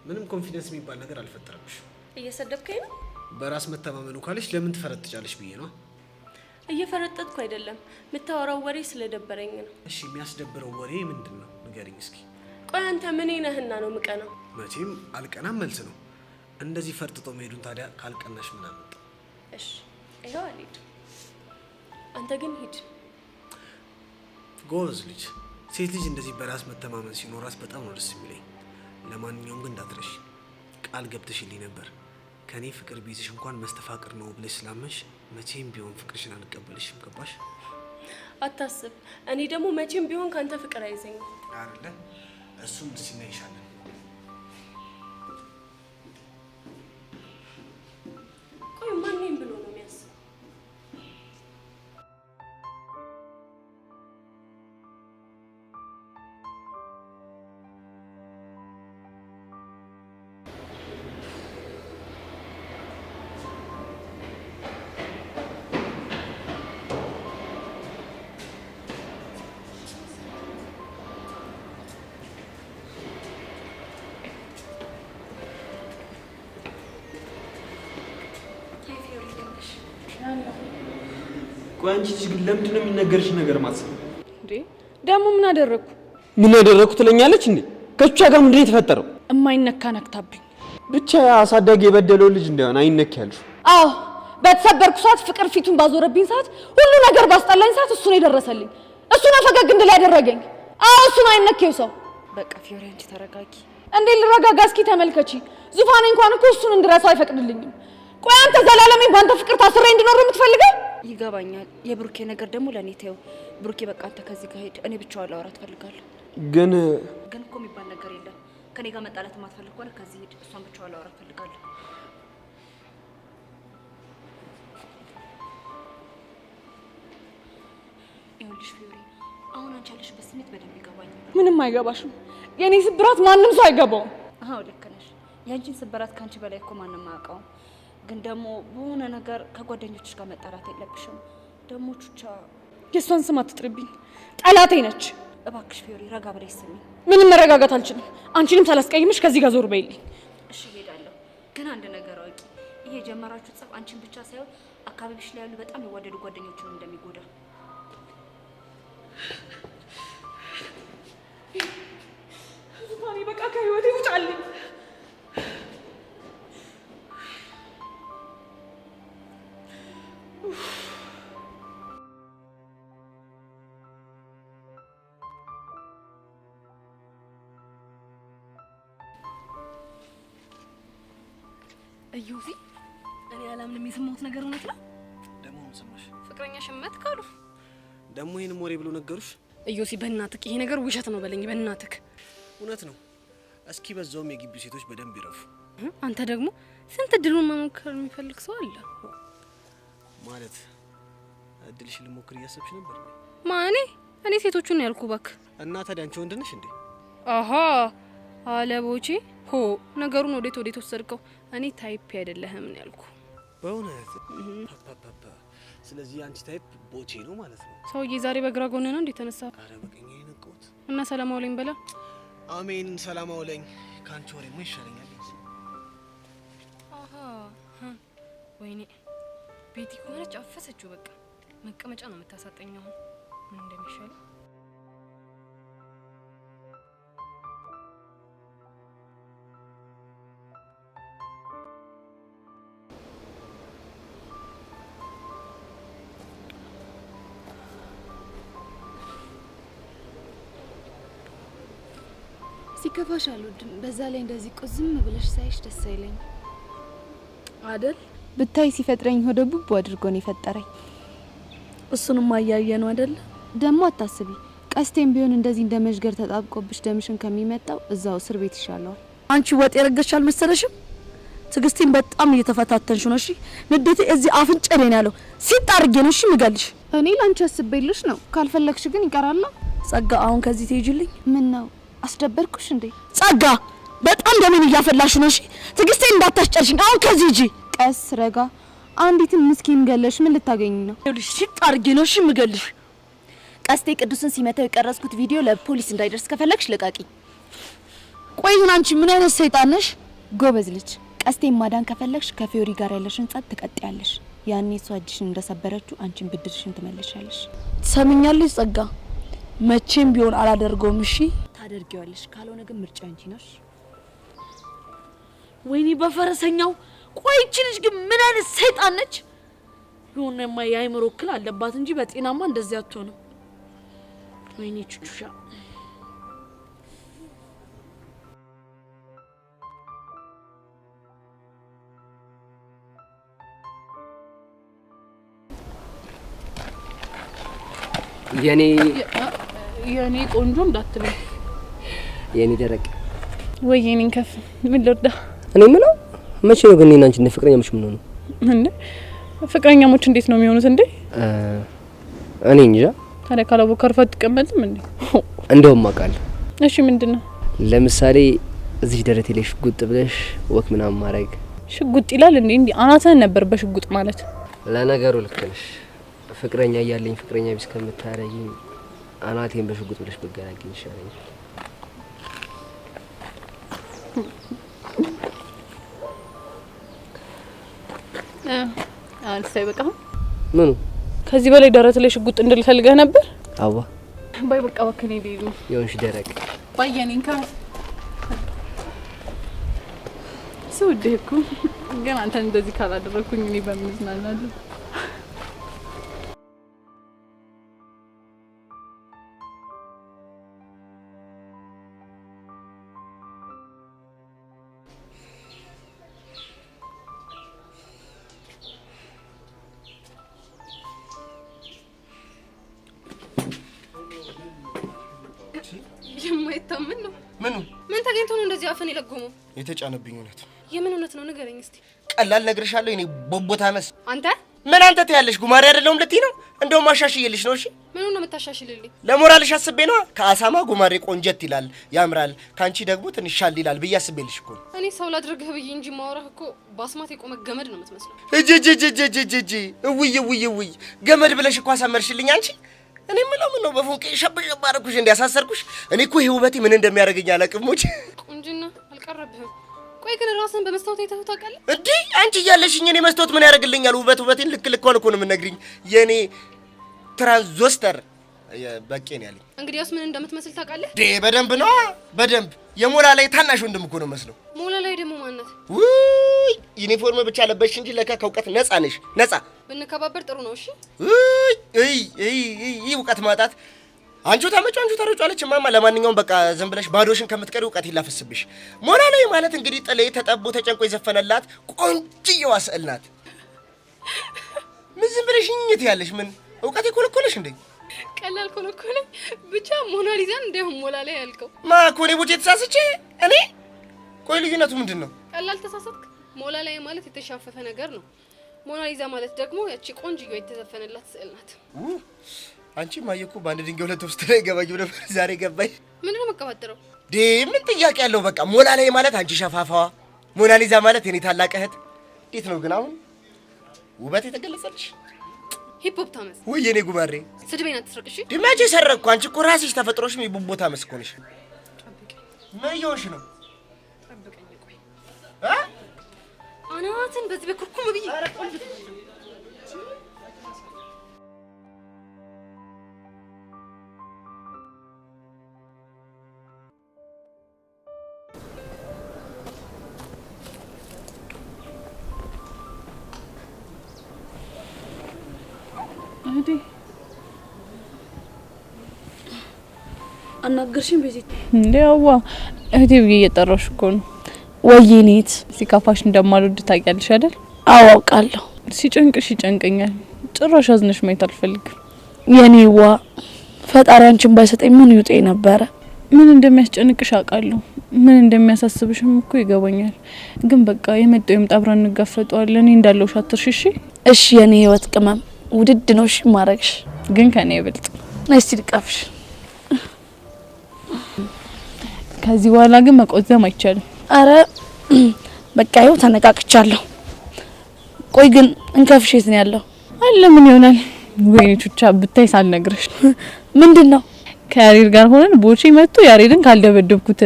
ምንም ኮንፊደንስ የሚባል ነገር አልፈጠረብሽ። እየሰደብከኝ ነው? በራስ መተማመኑ ካለሽ ለምን ትፈረጥጫለሽ ብዬ ነው። እየፈረጠጥኩ አይደለም፣ የምታወራው ወሬ ስለደበረኝ ነው። እሺ የሚያስደብረው ወሬ ምንድነው? ንገሪኝ እስኪ። ቆይ አንተ ምን ነህና ነው ምቀናው? መቼም አልቀናም መልስ ነው። እንደዚህ ፈርጥጦ መሄዱን ታዲያ ካልቀናሽ ምን አመጣ? እሺ ይሄው አልሄድ። አንተ ግን ሂድ። ጎበዝ ልጅ። ሴት ልጅ እንደዚህ በራስ መተማመን ሲኖራት በጣም ነው ደስ የሚለኝ። ለማንኛውም ግን እንዳትረሽ፣ ቃል ገብተሽልኝ ነበር ከኔ ፍቅር ቢይዝሽ እንኳን መስተፋቅር ነው ብለሽ ስላመንሽ መቼም ቢሆን ፍቅርሽን አልቀበልሽም። ገባሽ? አታስብ። እኔ ደግሞ መቼም ቢሆን ካንተ ፍቅር አይዘኝም አይደለ? እሱም ደስ ይለኛል። ቆይ ማንንም ብሎ ነው የሚያስብ? ቆይ አንቺ ልጅ ግን ለምንድን ነው የሚነገርሽ ነገር ማሰብ እንዴ? ደግሞ ምን አደረኩ? ምን አደረኩ ትለኛለች እንዴ? ከቿ ጋር ምንድን ነው የተፈጠረው? እማይነካ ነክታብኝ። ብቻ አሳዳጊ የበደለው ልጅ እንደሆነ አይነክ ያልሽ። አዎ በተሰበርኩ ሰዓት፣ ፍቅር ፊቱን ባዞረብኝ ሰዓት፣ ሁሉ ነገር ባስጠላኝ ሰዓት እሱ ነው የደረሰልኝ። እሱ ነው ፈገግ እንድል ያደረገኝ። አዎ እሱ ነው አይነኬው ሰው። በቃ ፊዮሪ አንቺ ተረጋጊ። እንዴ ልረጋጋ? እስኪ ተመልከቺ። ዙፋኔ እንኳን እኮ እሱን እንድረሳው አይፈቅድልኝም። ቆይ አንተ ዘላለሜን ባንተ ፍቅር ታስሬ እንድኖር የምትፈልገው? ይገባኛል። የብሩኬ ነገር ደግሞ ለኔ ተይው። ብሩኬ በቃ አንተ ከዚህ ጋር ሄድ። እኔ ብቻዋን ላወራት ፈልጋለሁ። ግን እኮ የሚባል ነገር የለም። ከኔ ጋር መጣላት የማትፈልግ ከሆነ ከዚህ ሄድ። እሷን ብቻዋን ላወራት ፈልጋለሁ። ይኸውልሽ ፊዮሪ፣ አሁን አንቺ ያለሽበት ስሜት በደንብ ይገባኛል። ምንም አይገባሽም። የኔ ስብራት ማንም ሰው አይገባውም። አዎ ልክ ነሽ። ያንቺን ስብራት ካንቺ በላይ እኮ ማንም አያውቀውም። ግን ደግሞ በሆነ ነገር ከጓደኞችሽ ጋር መጣላት የለብሽም። ደግሞ ቹቻ የእሷን ስም አትጥሪብኝ፣ ጠላቴ ነች። እባክሽ ፊዮሪ ረጋ ብለሽ ስሚ። ምንም መረጋጋት አልችልም። አንቺንም ሳላስቀይምሽ ከዚህ ጋር ዞር በይልኝ። እሺ እሄዳለሁ። ግን አንድ ነገር አውቂ፣ ይሄ የጀመራችሁት ጸብ አንቺን ብቻ ሳይሆን አካባቢሽ ላይ ያሉ በጣም የዋደዱ ጓደኞችን እንደሚጎዳ። ዙፋኔ በቃ ከህይወቴ ውጣልኝ። እዩዚ እኔ አላምንም። የሰማሁት ነገር እውነት ነው? ደግሞ ምን ሰማሽ? ፍቅረኛሽ መት ካሉ ደግሞ ይሄን ሞሬ ብሎ ነገሩሽ? እዩሲ በእናትህ ይሄ ነገር ውሸት ነው በለኝ። በእናትህ እውነት ነው። እስኪ በዛውም የግቢው ሴቶች በደንብ ይረፉ። አንተ ደግሞ ስንት እድሉን መሞከር የሚፈልግ ሰው አለ ማለት። እድልሽን ልሞክር እያሰብሽ ነበር? ማኔ እኔ ሴቶቹን ነው ያልኩህ እባክህ። እና ታዲያ አንቺ ወንድ ነሽ እንዴ? አሃ አለቦቼ ሆ ነገሩን ወዴት ወሰድከው? እኔ ታይፕ አይደለህም ነው ያልኩህ። በእውነት ስለዚህ አንቺ ታይፕ ቦቼ ነው ማለት ነው። ሰውዬ ዛሬ በግራ ጎን ነው እንዴ ተነሳ? አረ በቀኝ የነቀውት እና ሰላም አውለኝ በላ። አሜን ሰላም አውለኝ። ካንቺ ወሬማ ይሻለኛል። አሃ ወይኔ ቤቲ ከሆነች አፈሰችው። በቃ መቀመጫ ነው የምታሳጠኝ። አሁን ምን እንደሚሻለው ሲከፋሽ አልወድም። በዛ ላይ እንደዚህ ቁዝም ብለሽ ሳይሽ ደስ አይለኝ አይደል? ብታይ ሲፈጥረኝ ሆደ ቡቡ አድርጎ ነው የፈጠረኝ። እሱንም አያየ ነው አይደል? ደሞ አታስቢ። ቀስቴም ቢሆን እንደዚህ እንደመዥገር ተጣብቆብሽ ደምሽን ከሚመጣው እዛው እስር ቤት ይሻላል። አንቺ ወጥ የረገሽ አልመሰለሽም? ትግስቴን በጣም እየተፈታተንሽ ነው። እሺ ንዴቴ እዚህ አፍንጫ ላይ ነው ያለው። ሲጣርጌ ነው እሺ ምገልሽ። እኔ ላንቺ አስቤልሽ ነው። ካልፈለግሽ ግን ይቀራል። ጸጋ አሁን ከዚህ ትሄጂልኝ? ምን ነው አስደበርኩሽ እንዴ? ጸጋ በጣም ደሜን እያፈላሽ ነው። እሺ ትግስቴን እንዳታስጨርሽኝ። አሁን ከዚህ ሂጂ። ቀስ ረጋ። አንዲትን ምስኪን ገለሽ ምን ልታገኝ ነው? ይኸውልሽ ሲጣርጌ ነው እሺ ምገልሽ። ቀስቴ ቅዱስን ሲመታው የቀረጽኩት ቪዲዮ ለፖሊስ እንዳይደርስ ከፈለግሽ ልቃቂ። ቆይ ግን አንቺ ምን አይነት ሰይጣን ነሽ? ጎበዝ ልጅ። ቀስቴን ማዳን ከፈለግሽ ከፊዮሪ ጋር ያለሽን ጸጥ ትቀጥያለሽ። ያኔ እሷ እጅሽን እንደሰበረችው አንቺን ብድርሽን ትመልሻለሽ። ትሰሚኛለሽ ጸጋ? መቼም ቢሆን አላደርገውም። እሺ ታደርጊዋለሽ። ካልሆነ ግን ምርጫው አንቺ ነሽ። ወይኔ በፈረሰኛው። ቆይ እቺ ልጅ ግን ምን አይነት ሰይጣን ነች? የሆነማ የአይምሮ እክል አለባት እንጂ በጤናማ እንደዚህ አትሆንም። ወይኔ ቹቹሻ። የኔ ቆንጆ እንዳትለኝ። የኔ ደረቅ ወይ የኔን ከፍ ምን ልርዳ? እኔ ምነው መቼ ነው ግን እናንቺ እንደ ፍቅረኛሞች ምን ሆነ እንዴ? ፍቅረኛሞች እንዴት ነው የሚሆኑት እንዴ? እኔ እንጃ። ታዲያ ካላቦ ከርፈት ተቀመጥም እንዴ? እንደውም አውቃለሁ። እሺ ምንድነው? ለምሳሌ እዚህ ደረቴ ላይ ሽጉጥ ብለሽ ወክ ምናምን ማድረግ። ሽጉጥ ይላል እንዴ? እንዴ አናተን ነበር በሽጉጥ ማለት። ለነገሩ ልክ ነሽ። ፍቅረኛ እያለኝ ፍቅረኛ ቢስ ከምታረጊኝ አናቴን በሽጉጥ ብለሽ ብገላግኝ ይሻለኛል። አንተ በቃ ምኑ ከዚህ በላይ ደረት ላይ ሽጉጥ እንድልፈልገህ ነበር? አዋ ባይ በቃ ወከኔ ቢሉ ይሁንሽ ደረቅ ባየኔን ከ ሰውደኩ ግን አንተ እንደዚህ ካላደረኩኝ እኔ በምዝናናለሁ። የማይታመን ነው። ምኑ ምን ተገኝቶ ነው እንደዚህ አፈን የለጎመው? የተጫነብኝ እውነት። የምን እውነት ነው ንገረኝ እስቲ። ቀላል ነግርሻለሁ። እኔ ቦቦታ መስ አንተ ምን አንተ ትያለሽ? ጉማሬ አይደለም ልትይ ነው? እንደውም አሻሽዬልሽ ነው። እሺ ምን ነው የምታሻሽልልኝ? ለሞራልሽ አስቤ ነው። ከአሳማ ጉማሬ ቆንጀት ይላል ያምራል፣ ካንቺ ደግሞ ትንሽ ሻል ይላል ብዬ አስቤልሽ እኮ። እኔ ሰው ላድርግህ ብዬ እንጂ ማውራህ እኮ ባስማት የቆመ ገመድ ነው የምትመስለው። እጂ እውይ ገመድ ብለሽ እኮ አሳመርሽልኝ አንቺ። እኔ ምለው ምን ነው በፎንቄ ሸብሸብ አደረኩሽ እንዲያሳሰርኩሽ? እኔ እኮ ይሄ ውበቴ ምን እንደሚያደርገኝ አላቅሞች። ቁንጅና አልቀረብህም። ቆይ ግን ራስን በመስታወት አይተኸው ታውቃለህ እንዴ? አንቺ እያለሽኝ እኔ መስታወት ምን ያደርግልኛል? ውበቴን ልክ ልኳን እኮ ነው የምነግሪኝ። የኔ ትራንዞስተር በቄ ነው ያለኝ። እንግዲያውስ ምን እንደምትመስል ታውቃለህ? በደንብ ነው በደንብ። የሞላ ላይ ታናሽ ወንድም እኮ ነው መስለው። ሞላ ላይ ደግሞ ማንነት? ውይ ዩኒፎርም ብቻ ለበሽ እንጂ ለካ ከእውቀት ነፃ ነሽ። ነፃ ብንከባበር ጥሩ ነው። እሺ እውቀት ማጣት አንቺ ታረጫለች ማማ። ለማንኛውም በቃ ዝም ብለሽ ባዶሽን ከምትቀሪ እውቀት ይላፈስብሽ። ሞላ ላይ ማለት እንግዲህ ጥሌ ተጠቦ ተጨንቆ የዘፈነላት ቆንጅየዋ ስዕል ናት። ምን ዝም ብለሽ እኝት ያለሽ ምን እውቀት ይኮለኮለሽ እንዴ? ቀላል ኮለኮለኝ ብቻ ሞናሊዛን እንደውም ሞላ ላይ ያልከው ማኮኔ ቦቴ ተሳስቼ እኔ። ቆይ ልዩነቱ ምንድነው? ቀላል ተሳሳትክ። ሞላ ላይ ማለት የተሻፈፈ ነገር ነው። ሞናሊዛ ማለት ደግሞ ያቺ ቆንጅየዋ የተዘፈነላት ስዕል ናት። አንቺ ማየኩ በአንድ ድንጋይ ሁለት ወስት ላይ ገባኝ ነበር። ዛሬ ገባኝ። ምንድነው መቀባጠረው? ምን ጥያቄ ያለው? በቃ ሞላ ላይ ማለት አንቺ ሸፋፋዋ፣ ሞናሊዛ ማለት የኔ ታላቅ እህት። እንዴት ነው ግን አሁን ውበት የተገለጸልሽ? ሂፕሆፕ ታመስ ወይ የኔ ጉማሬ? ስድቤን አትስረቅሽ። ድማጄ ሰረቅኩ። አንቺ እኮ ራስሽ ተፈጥሮሽም የቡቦ ታመስ እኮ ነሽ። ምን ይሆንሽ ነው? ጠብቀኝ ቆይ አናትን በዚህ በኩርኩም ብዬ አናገርሽኝ ቤዚት? እንዴዋ እህቴ ብዬ እየጠራሽ እኮ ነው። ወይኔት ሲካፋሽ እንደማልወድ ታውቂያለሽ አይደል? አዎ አውቃለሁ። ሲጨንቅሽ ይጨንቀኛል። ጭራሽ አዝነሽ ማየት አልፈልግም። የኔዋ ፈጣሪ አንቺን ባይሰጠኝ ምን ይውጤ ነበረ። ምን እንደሚያስጨንቅሽ አውቃለሁ። ምን እንደሚያሳስብሽም እኮ ይገባኛል። ግን በቃ የመጣው ይምጣ አብረን እንጋፈጠዋለን። እኔ እንዳለውሽ አትርሺ። እሺ የኔ ህይወት ቅመም ውድድ ነው እሺ ማረግሽ ግን ከኔ ይበልጥ ነስቲ ልቀፍሽ። ከዚህ በኋላ ግን መቆዘም አይቻልም። አረ በቃ ይኸው ተነቃቅቻለሁ። ቆይ ግን እንከፍሽ የት ነው ያለው? አለ ምን ይሆናል? ወይኔ ቹቻ ብታይ ሳልነግርሽ ምንድነው? ከያሬድ ጋር ሆነን ቦቼ መጥቶ ያሬድን ካልደበደብኩት።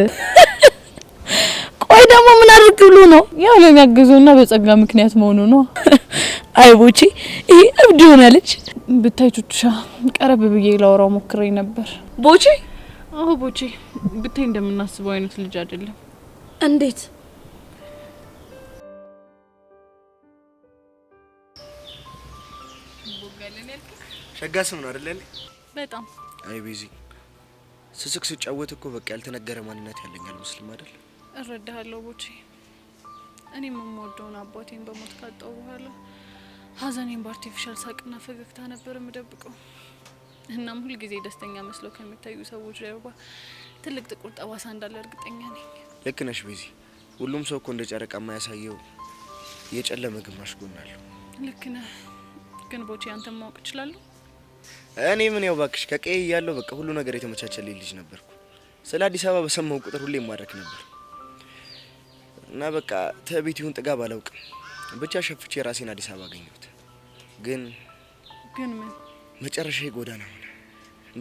ቆይ ደግሞ ምን አድርግ ብሎ ነው? ያው ለሚያገዘውና በጸጋ ምክንያት መሆኑ ነው። አይ ቦቼ ይሄ እብድ ሆናለች። ብታይ ቹቻ ቀረብ ብዬ ላወራው ሞክሬ ነበር። ቦቼ? አዎ ቦቼ ብታይ እንደምናስበው አይነት ልጅ አይደለም። እንዴት? ሸጋ ስም ነው አይደል? በጣም አይ ቤዚ ስስቅ ስጫወት እኮ በቃ ያልተነገረ ማንነት ያለኛል ሙስሊም አይደል? እረዳለሁ ቦቼ። እኔም የምወደውን አባቴን በሞት ካጣው በኋላ ሀዘኔን በአርቲፊሻል ሳቅና ፈገግታ ነበር የምደብቀው። እናም ሁል ጊዜ ደስተኛ መስለው ከሚታዩ ሰዎች ጀርባ ትልቅ ጥቁር ጠባሳ እንዳለ እርግጠኛ ነኝ። ልክ ነሽ ቤዚ። ሁሉም ሰው እኮ እንደ ጨረቃ የማያሳየው የጨለመ ግማሽ ጎን አለው። ልክ ነህ። ግን ቦቼ አንተም ማወቅ እችላለሁ? እኔ ምን ያው ባክሽ ከቀይ ያለው በቃ ሁሉ ነገር የተመቻቸልኝ ልጅ ነበርኩ። ስለ አዲስ አበባ በሰማው ቁጥር ሁሌ ማድረክ ነበር እና በቃ ተቤት ይሁን ጥጋብ አላውቅም ብቻ ሸፍቼ ራሴን አዲስ አበባ አገኘሁት። ግን ምን መጨረሻዬ ጎዳና ሆነ።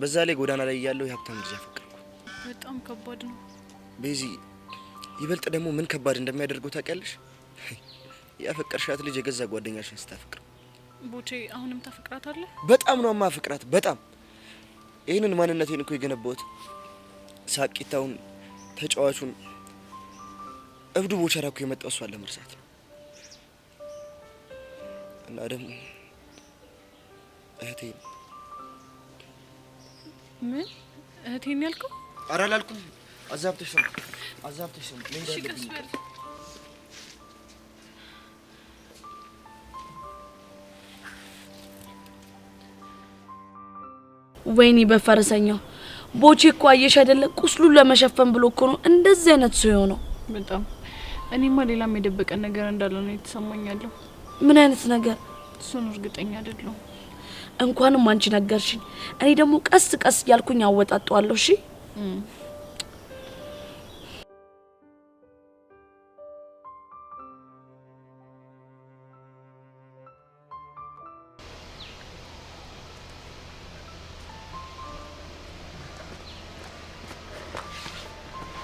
በዛ ላይ ጎዳና ላይ ያለው የሀብታም ልጅ አፈቀርኩ። በጣም ከባድ ነው ቤዚ። ይበልጥ ደግሞ ምን ከባድ እንደሚያደርገው ታውቂያለሽ? ያፈቀርሻት ልጅ የገዛ ጓደኛሽን ስታፈቅር። ቦቼ አሁንም ታፈቅራታለህ? በጣም ነው ማፈቅራት በጣም። ይሄንን ማንነቴን እኮ የገነባሁት ሳቂታውን ተጫዋቹን እብዱ ቦቸራ እኮ የመጣው እሷን ለመርሳት ነው። እና ደግሞ እህቴ ምን እህቴን ያልከው? ኧረ አላልኩም። አዛብተሽ ሰም ወይኔ በፈረሰኛው ቦቼ እኮ አየሽ አይደለ? ቁስሉን ለመሸፈን ብሎ እኮ ነው እንደዚህ አይነት ሰው ነው። በጣም እኔማ ሌላም የደበቀን ነገር እንዳለ ነው የተሰማኛለሁ። ምን አይነት ነገር? እሱን እርግጠኛ አይደለሁም። እንኳንም አንቺ ነገርሽኝ። እኔ ደግሞ ቀስ ቀስ ያልኩኝ አወጣጣዋለሁ። እሺ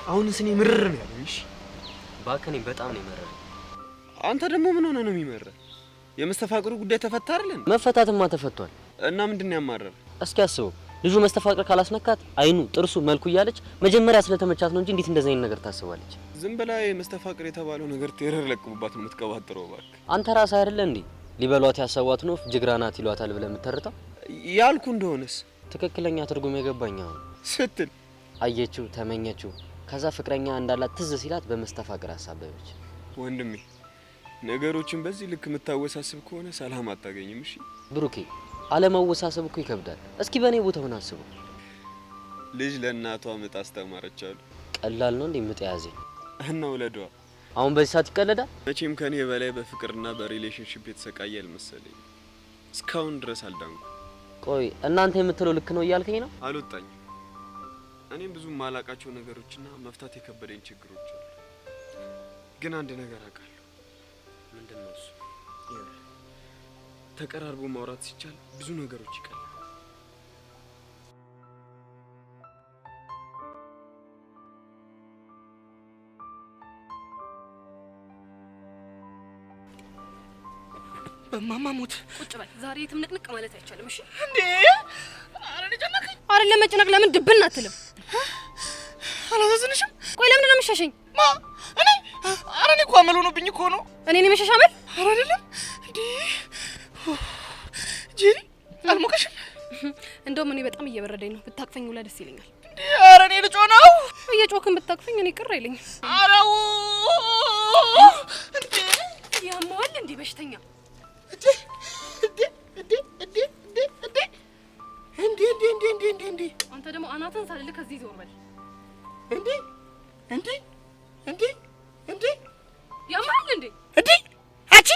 አሁንስ እኔ ምርር ነው ያለኝ። እሺ ባከኔ በጣም ነው የመረረኝ። አንተ ደግሞ ምን ሆነ ነው የሚመረር? የመስተፋቅሩ ጉዳይ ተፈታ አይደል? መፈታትማ ተፈቷል። እና ምንድነው ያማረረ? እስኪ አስበው፣ ልጁ መስተፋቅር ካላስነካት አይኑ፣ ጥርሱ፣ መልኩ እያለች መጀመሪያ ስለተመቻት ነው እንጂ እንዴት እንደዚህ አይነት ነገር ታስባለች? ዝም ብላ የመስተፋቅር የተባለው ነገር ቴረር ለቅቡባት ነው የምትቀባጥረው። ባክ አንተ ራስህ አይደለ እንዴ ሊበሏት ያሰዋት ነው ጅግራናት ይሏታል ብለህ የምትተርተው? ያልኩ እንደሆነስ ትክክለኛ ትርጉም የገባኝ አሁን ስትል አየችው፣ ተመኘችው፣ ከዛ ፍቅረኛ እንዳላት ትዝ ሲላት በመስተፋቅር አሳበበች። ወንድሜ ነገሮችን በዚህ ልክ የምታወሳስብ ከሆነ ሰላም አታገኝም። እሺ ብሩኬ፣ አለመወሳሰብ እኮ ይከብዳል። እስኪ በኔ ቦታ ሆነ አስበው። ልጅ ለእናቷ ምጥ አስተማረች አሉ። ቀላል ነው እንዴ ምጥ ያዘኝ እና ወለዷ? አሁን በዚህ ሰዓት ይቀለዳል? መቼም ከኔ በላይ በፍቅርና በሪሌሽንሺፕ የተሰቃየ አልመሰለኝ። እስካሁን ድረስ አልዳንኩ። ቆይ እናንተ የምትለው ልክ ነው እያልከኝ ነው? አልወጣኝም። እኔም ብዙ ማላቃቸው ነገሮችና መፍታት የከበደኝ ችግሮች አሉ። ግን አንድ ነገር አውቃለሁ። ምንድነው እሱ? ተቀራርቦ ማውራት ሲቻል ብዙ ነገሮች ይቀላል። በማማ ሞት ቁጭ በል። ዛሬ የትም ንቅንቅ ማለት አይቻልም። እሺ እንዴ? አረ ለጨነቀኝ። አረ ለመጨነቅ ለምን ድብን አትልም? አላዘዝንሽም? ቆይ ለምን ነው የምትሸሸኝ? እኔ አረ እኔ እኮ አመል ሆኖብኝ እኮ ነው። እኔን የመሸሽ አመል? አረ አይደለም እንዴ ጄሪ፣ አልሞቀሽም? እንደውም እኔ በጣም እየበረደኝ ነው። ብታቅፈኝ ውላ ደስ ይለኛል። ኧረ እኔ ልጮህ ነው። እየጮህክን ብታቅፈኝ እኔ ቅር አይለኝም። አረው ያማዋል እንዴ በሽተኛ እንዴ አንተ ደግሞ አናትን ሳልልህ ከዚህ ዞር በል። እንዴ ያማል እንዴ አቺ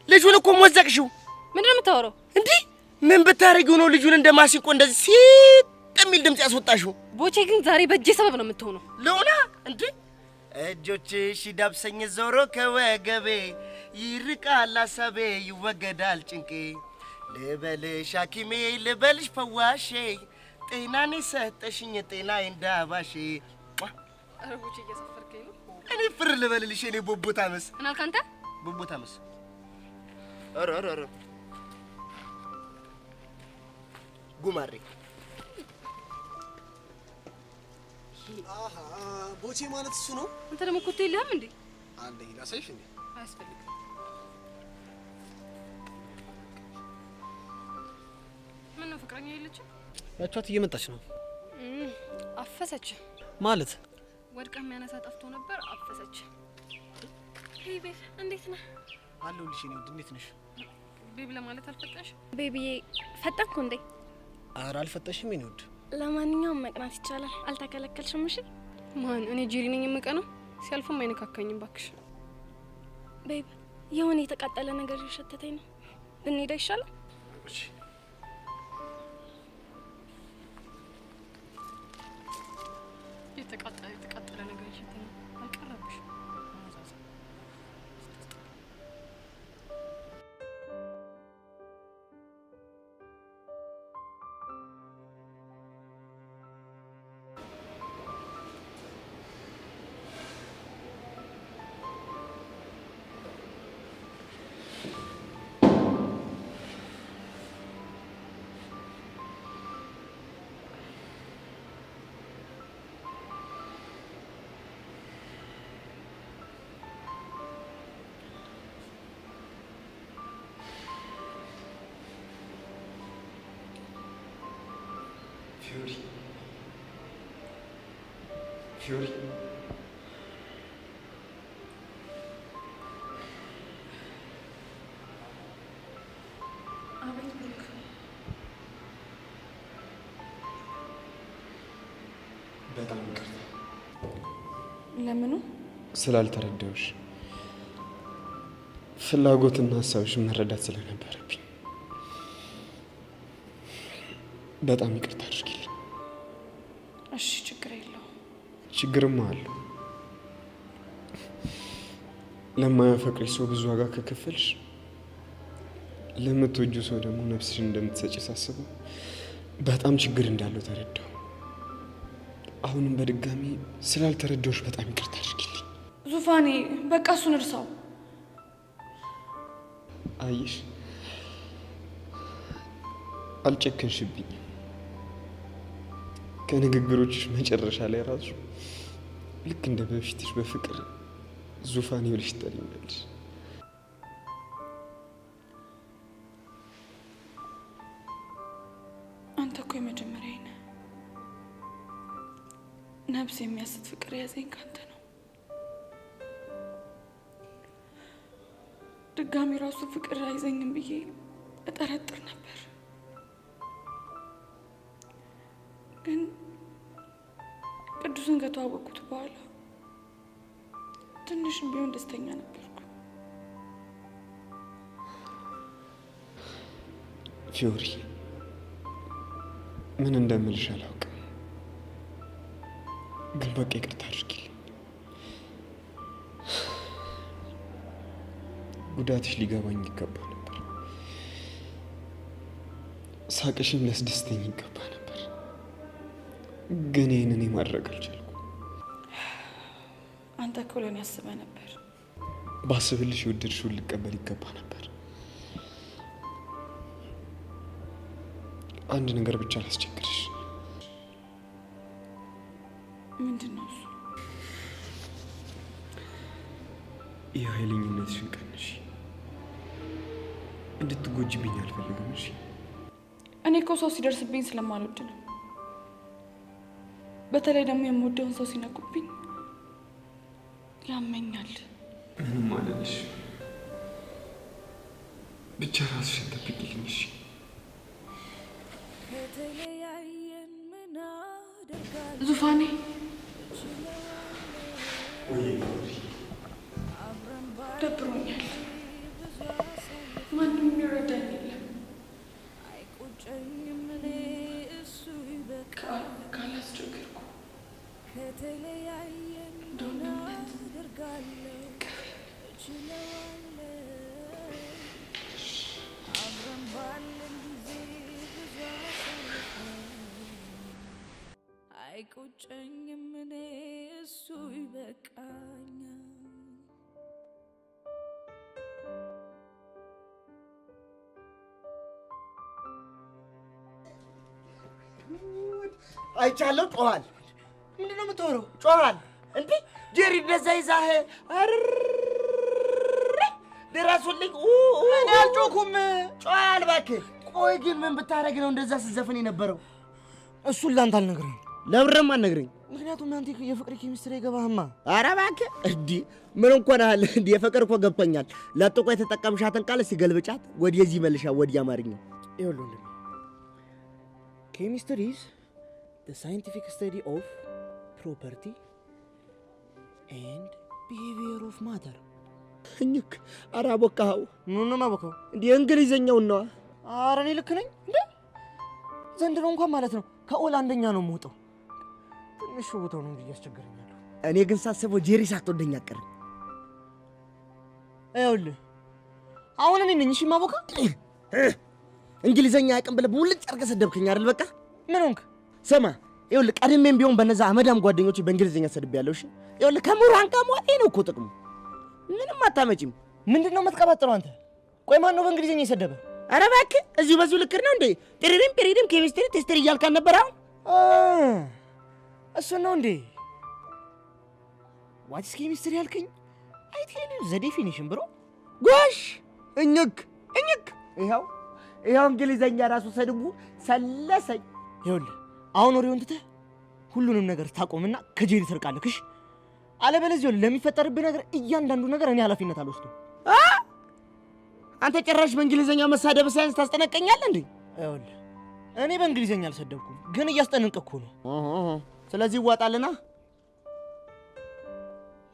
ልጁን እኮ ሞዘቅሽው። ምንድን ነው የምታወራው? እንዴ ምን ብታረጊው ነው ልጁን እንደማሲንቆ እንደዚህ ሲጥ የሚል ድምጽ ያስወጣሽው? ቦቼ ግን ዛሬ በእጄ ሰበብ ነው የምትሆነው። ለውና እንዴ እጆችሽ ይዳብሰኝ ዞሮ ከወገቤ ይርቃል ሀሳቤ ይወገዳል ጭንቄ ልበልሽ ሐኪሜ ልበልሽ ፈዋሼ ጤናኔ ሰጠሽኝ ጤናዬ እንዳባሼ። ኧረ ቦቼ እያሰፈርከኝ ነው። እኔ ፍር ልበልልሽ እኔ ቦቦታመስ እናልክ አንተ ቦቦታመስ። ኧረ ጉማሬ አሃ ቦቼ ማለት እሱ ነው። አንተ ደግሞ ኮቴ የለህም እንዴ? አለኝ ላሳይሽ እንዴ? አያስፈልግም። ምን ነው ፍቅረኛ የለችም? ያቻት እየመጣች ነው። አፈሰች ማለት ወድቃ የሚያነሳ ጠፍቶ ነበር። አፈሰች። ሄይ ቤብ እንዴት ነህ? አለሁልሽ። እኔ እንዴት ነሽ? ቤብ ለማለት አልፈጠንሽ? ቤቢዬ ፈጠንኩ እንዴ? ኧረ አልፈጠሽም የኔ ውድ። ለማንኛውም መቅናት ይቻላል። አልተከለከልሽም። እሺ ማን? እኔ ጄሪ ነኝ የምቀነው? ሲያልፍም አይነካካኝም ባክሽ። ቤብ የሆነ የተቃጠለ ነገር እየሸተተኝ ነው። ብንሄድ አይሻልም? እሺ የተቃጠለ ነገር እየሸተተኝ ነው። አልቀረብሽ ፊዮሪ አቤት ብሩክ። በጣም ይቅርታ ለምኑ? ስላልተረዳሁሽ ፍላጎትና ሀሳብሽን መረዳት ስለነበረብኝ በጣም ይቅርታ አድርጊልኝ። እሺ ችግር የለውም። ችግርማ አለው። ለማያፈቅርሽ ሰው ብዙ ዋጋ ከከፈልሽ ለምትወጁ ሰው ደግሞ ነፍስሽን እንደምትሰጪ ሳስበው በጣም ችግር እንዳለው ተረዳሁ። አሁንም በድጋሚ ስላልተረዳሁሽ በጣም ይቅርታ አድርጊልኝ። ዙፋኔ በቃ እሱን እርሳው። አየሽ አልጨከንሽብኝ። ከንግግሮችሽ መጨረሻ ላይ ራሱ ልክ እንደ በፊትሽ በፍቅር ዙፋኔ ብለሽ ትጠሪኛለሽ። አንተ እኮ የመጀመሪያዬ ነህ። ነፍስ የሚያስት ፍቅር ያዘኝ ካንተ ነው። ድጋሚ ራሱ ፍቅር አይዘኝም ብዬ እጠረጥር ነበር፣ ግን ቅዱስን ከተዋወቅኩት በኋላ ትንሽም ቢሆን ደስተኛ ነበርኩ። ፊዮሪ ምን እንደምልሽ አላውቅም፣ ግን በቃ ይቅርታ አድርጊልኝ። ጉዳትሽ ሊገባኝ ይገባ ነበር፣ ሳቅሽም ሊያስደስተኝ ይገባ ነበር፣ ግን ይህንን ማድረግ አልቻልኩም። አንተ እኮ ለእኔ አስበህ ነበር። ባስብልሽ የወደድሽውን ልቀበል ይገባ ነበር። አንድ ነገር ብቻ ላስቸግርሽ። ምንድን ነው እሱ? የኃይለኝነትሽን ቀንሽ። እንድትጎጂብኝ አልፈልግም። እሺ? እኔ እኮ ሰው ሲደርስብኝ ስለማልወድ ነው። በተለይ ደግሞ የምወደውን ሰው ሲነኩብኝ ያመኛል። ምንም አለልሽ። ብቻ ራስሽን ጠብቂልኝ እሺ? ዙፋኔ ደብሮኛል። ማንም የሚረዳኝ የለም። ካላስቸገርኩ አይቆጨኝም እኔ እሱ ይበቃኛል። አይቻለሁ። ጮሃል። ምንድን ነው የምትሆነው? ጮሃል እንዴ? ጄሪ እንደዛ ይዛህ ድረሱልኝ። እኔ አልጮኩም። ጮሃል እባክህ። ቆይ ግን ምን ብታረግ ነው እንደዛ ስትዘፍን የነበረው? እሱን ላንተ አልነግርህም። ለብረም አልነግረኝ። ምክንያቱም ያንተ የፍቅር ኬሚስትሪ አይገባህማ። ኧረ እባክህ እንዴ! ምን እንኳን አለ እንዴ? የፍቅር እኮ ገብቶኛል። ለጥቆ የተጠቀምሻትን ቃል እስኪ ገልብጫት ወደዚህ መልሻ ወዲያ አማርኛ። ይኸውልህ ኬሚስትሪ is the scientific study of property and behavior of matter። እኝክ ኧረ አቦካኸው። ምኑን ነው የማቦካው? እንዴ እንግሊዘኛውን ነዋ። ኧረ እኔ ልክ ነኝ እንዴ? ዘንድሮ እንኳን ማለት ነው ከኦል አንደኛ ነው የምወጣው። ትንሽ ቦታው ነው እንጂ ያስቸግረኛል። እኔ ግን ሳስበው ጄሪ ሳትወደኝ አትቀርም። ይኸውልህ አሁን እኔ ነኝ እሺ የማቦካ። እንግሊዘኛ አያውቅም ብለህ ሙልጭ አድርገህ ሰደብከኝ አይደል? በቃ ምን ሆንክ? ስማ ይኸውልህ ቀድሜም ቢሆን በነዛ አመዳም ጓደኞቼ በእንግሊዘኛ ሰድቤያለሁ። እሺ ይኸውልህ ከምሩሃን ጋር መዋጤ ነው እኮ ጥቅሙ። ምንም አታመጪም። ምንድን ነው የምትቀባጥረው አንተ? ቆይ ማን ነው በእንግሊዘኛ የሰደበ? ኧረ እባክህ እዚሁ በዚሁ ልክር ነው እንዴ? ፒሪዲም ኬሚስትሪ ቴስትሪ እያልክ አልነበረ? አሁን እሱን ነው እንዴ? ዋትስ ኬሚስትሪ ያልከኝ? አይ ቴል ዩ ዘ ዴፊኒሽን ብሮ። ጎሽ እኝክ ይኸው እንግሊዘኛ ራሱ ሰድቡ ሰለሰኝ። ይኸውልህ አሁን ወሬውን ትተህ ሁሉንም ነገር ታቆምና ከጄሪ ትርቃለህ። እሺ አለበለዚያ ለሚፈጠርብህ ነገር እያንዳንዱ ነገር እኔ ኃላፊነት አልወስድም። አንተ ጭራሽ በእንግሊዘኛ መሳደብ ሳይንስ ታስጠነቀኛለህ እንዴ? ይኸውልህ እኔ በእንግሊዘኛ አልሰደብኩም፣ ግን እያስጠነቀቅኩ ነው። ስለዚህ ይዋጣልና።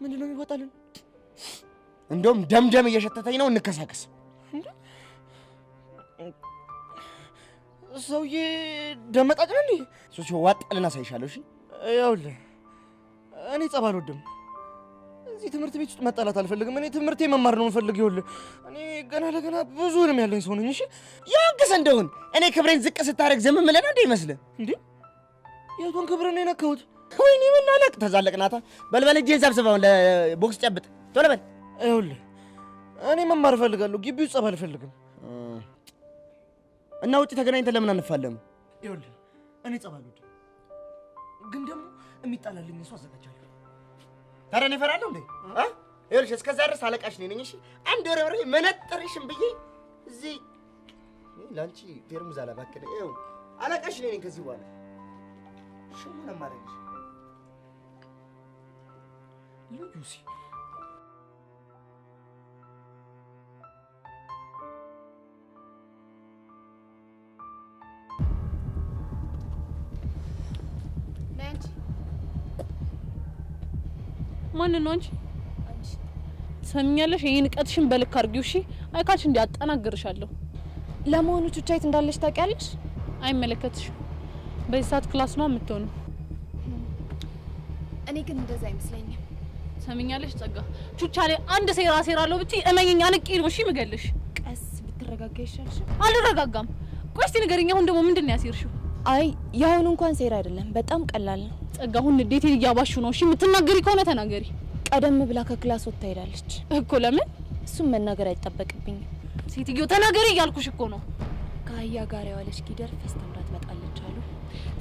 ምንድን ነው የሚዋጣልን? እንደውም ደምደም እየሸተተኝ ነው። እንከሳከስ። ሰውዬ ደመጣጭ ነው እንዴ? ሶሲ ዋጣልና ሳይሻለው። እሺ ይኸውልህ እኔ ጸብ አልወድም። እዚህ ትምህርት ቤት ውስጥ መጣላት አልፈልግም። እኔ ትምህርቴ መማር ነው የምፈልግ። ይኸውልህ እኔ ገና ለገና ብዙ ህልም ያለኝ ሰው ነኝ። እሺ ያንክስ እንደውን እኔ ክብሬን ዝቅ ስታደርግ ዝም ምለህ ነው እንዴ ይመስልህ? እንዴ የቱን ክብር ነው የነካሁት? ወይኔ ምን አለቅ ተዛለቅናታ። በልበል እጄን ሰብስበውን ለቦክስ ጨብጥ ቶሎ በል። ይኸውልህ እኔ መማር እፈልጋለሁ። ግቢ ውስጥ ጸብ አልፈልግም። እና ውጭ ተገናኝተን ለምን አንፋለም? ይኸውልህ እኔ ጸብ አልወድም፣ ግን ደግሞ የሚጣላልኝ ሰው አዘጋጃለሁ። ታዲያ እኔ እፈራለሁ እንዴ? ይኸውልሽ እስከዛ ድረስ አለቃሽ ነኝ። እሺ አንድ ወሬ መነጥርሽም ብዬ እዚህ ላንቺ ፌርሙዝ አላባከለ። ይኸው አለቃሽ ነኝ ከዚህ በኋላ ሽሙን ማረግሽ ሉሲ ማንን ነው አንቺ? ትሰሚኛለሽ? ይሄን ንቀትሽን በልክ አድርጊው እሺ። አይካልሽ እንዲያጠናግርሻለሁ። ለመሆኑ ቹቻ የት እንዳለች ታውቂያለሽ? አይመለከትሽም። በዚህ ሰዓት ክላስ ነው የምትሆነው። እኔ ግን እንደዛ አይመስለኝም። ትሰሚኛለሽ ጸጋ፣ ቹቻ ላይ አንድ ሴራ ሴራለሁ ብትይ እመኚኝ አንቄ ነው እሺ የምገልሽ። ቀስ ብትረጋጋ ይሻልሽ። አልረጋጋም። ቆይ እስቲ ንገሪኝ፣ አሁን ደግሞ ምንድን ነው ያሴርሽው? አይ ያሁን እንኳን ሴራ አይደለም፣ በጣም ቀላል ነው። ጸጋ፣ አሁን ንዴቴን እያባሹ ነው። እሺ የምትናገሪ ከሆነ ተናገሪ። ቀደም ብላ ከክላስ ወጥታ ሄዳለች እኮ። ለምን? እሱም መናገር አይጠበቅብኝም። ሴትዮ ተናገሪ እያልኩሽ እኮ ነው። ከአህያ ጋር የዋለች ጊደር ፈስተምራ ትመጣለች አሉ።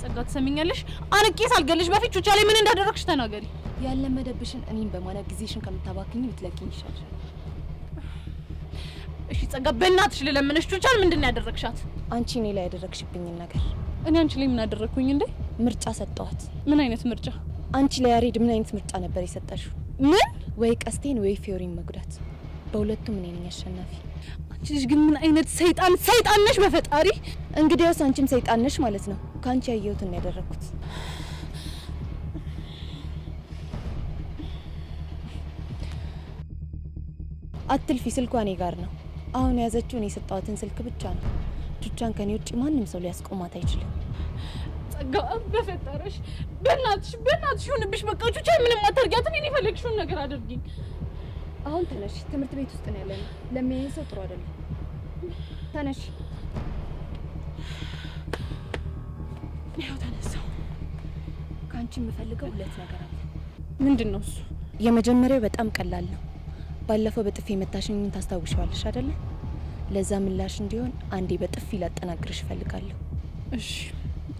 ጸጋ ትሰሚኛለሽ? አንቄ ሳልገልሽ በፊት ቹቻ ላይ ምን እንዳደረግሽ ተናገሪ። ያለመደብሽን እኔን በማለት ጊዜሽን ከምታባክኝ ብትለቂኝ ይሻልሻል። እሺ ጸጋ፣ በእናትሽ ልለምንሽ፣ ቹቻን ምንድን ነው ያደረግሻት? አንቺ እኔ ላይ ያደረግሽብኝ ነገር። እኔ አንቺ ላይ ምን አደረኩኝ እንዴ? ምርጫ ሰጠዋት። ምን አይነት ምርጫ? አንቺ ላይ ያሬድ ምን አይነት ምርጫ ነበር የሰጠሽው? ምን? ወይ ቀስቴን ወይ ፊዮሪን መጉዳት። በሁለቱም እኔ ነኝ አሸናፊ። አንቺ ልጅ ግን ምን አይነት ሰይጣን ነሽ በፈጣሪ። እንግዲያውስ አንቺም ሰይጣን ነሽ ማለት ነው። ካንቺ ያየሁትን ያደረኩት። አትልፊ፣ ስልኳ እኔ ጋር ነው። አሁን የያዘችው እኔ የሰጠዋትን ስልክ ብቻ ነው። ቹቻን ከኔ ውጪ ማንም ሰው ሊያስቆማት አይችልም። ጸጋ በፈጠረሽ በእናትሽ ይሁንብሽ። በቃ ቹቻ ምንም አታርጊያት። እኔ የፈለግሽውን ነገር አድርጊኝ። አሁን ተነሽ። ትምህርት ቤት ውስጥ ነው ያለነው። ለሚያየን ሰው ጥሩ አይደለም። ተነሽ። ያው ተነሳው። ካንቺ የምፈልገው ሁለት ነገር አለ። ምንድን ነው እሱ? የመጀመሪያው በጣም ቀላል ነው። ባለፈው በጥፊ የመታሽኝን ታስታውሻለሽ አይደለ? ለዛ ምላሽ እንዲሆን አንዴ በጥፊ ላጠናግርሽ እፈልጋለሁ። እሺ።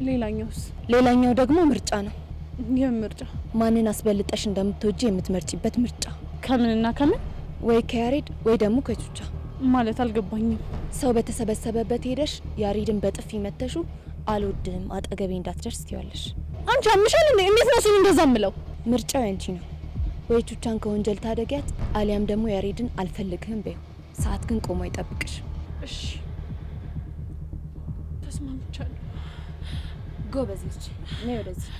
ሌላኛውስ? ሌላኛው ደግሞ ምርጫ ነው። የምን ምርጫ? ማንን አስበልጠሽ እንደምትወጂ የምትመርጪበት ምርጫ። ከምንና ከምን? ወይ ከያሬድ ወይ ደግሞ ከቹቻ። ማለት አልገባኝም። ሰው በተሰበሰበበት ሄደሽ ያሬድን በጥፊ መተሹ አልወድም አጠገቤ እንዳትደርስ ትያለሽ። አንቺ አምሻል እንዴ? እንዴት ነው እሱን እንደዛ ምለው? ምርጫው ያንቺ ነው። ወይ ቹቻን ከወንጀል ታደጊያት፣ አሊያም ደግሞ ያሬድን አልፈልግህም በይው። ሰዓት ግን ቆሞ ይጠብቅሽ። እሺ ተስማምቻለሁ። ጎበዝ ልጅ ነይ ወደዚህ።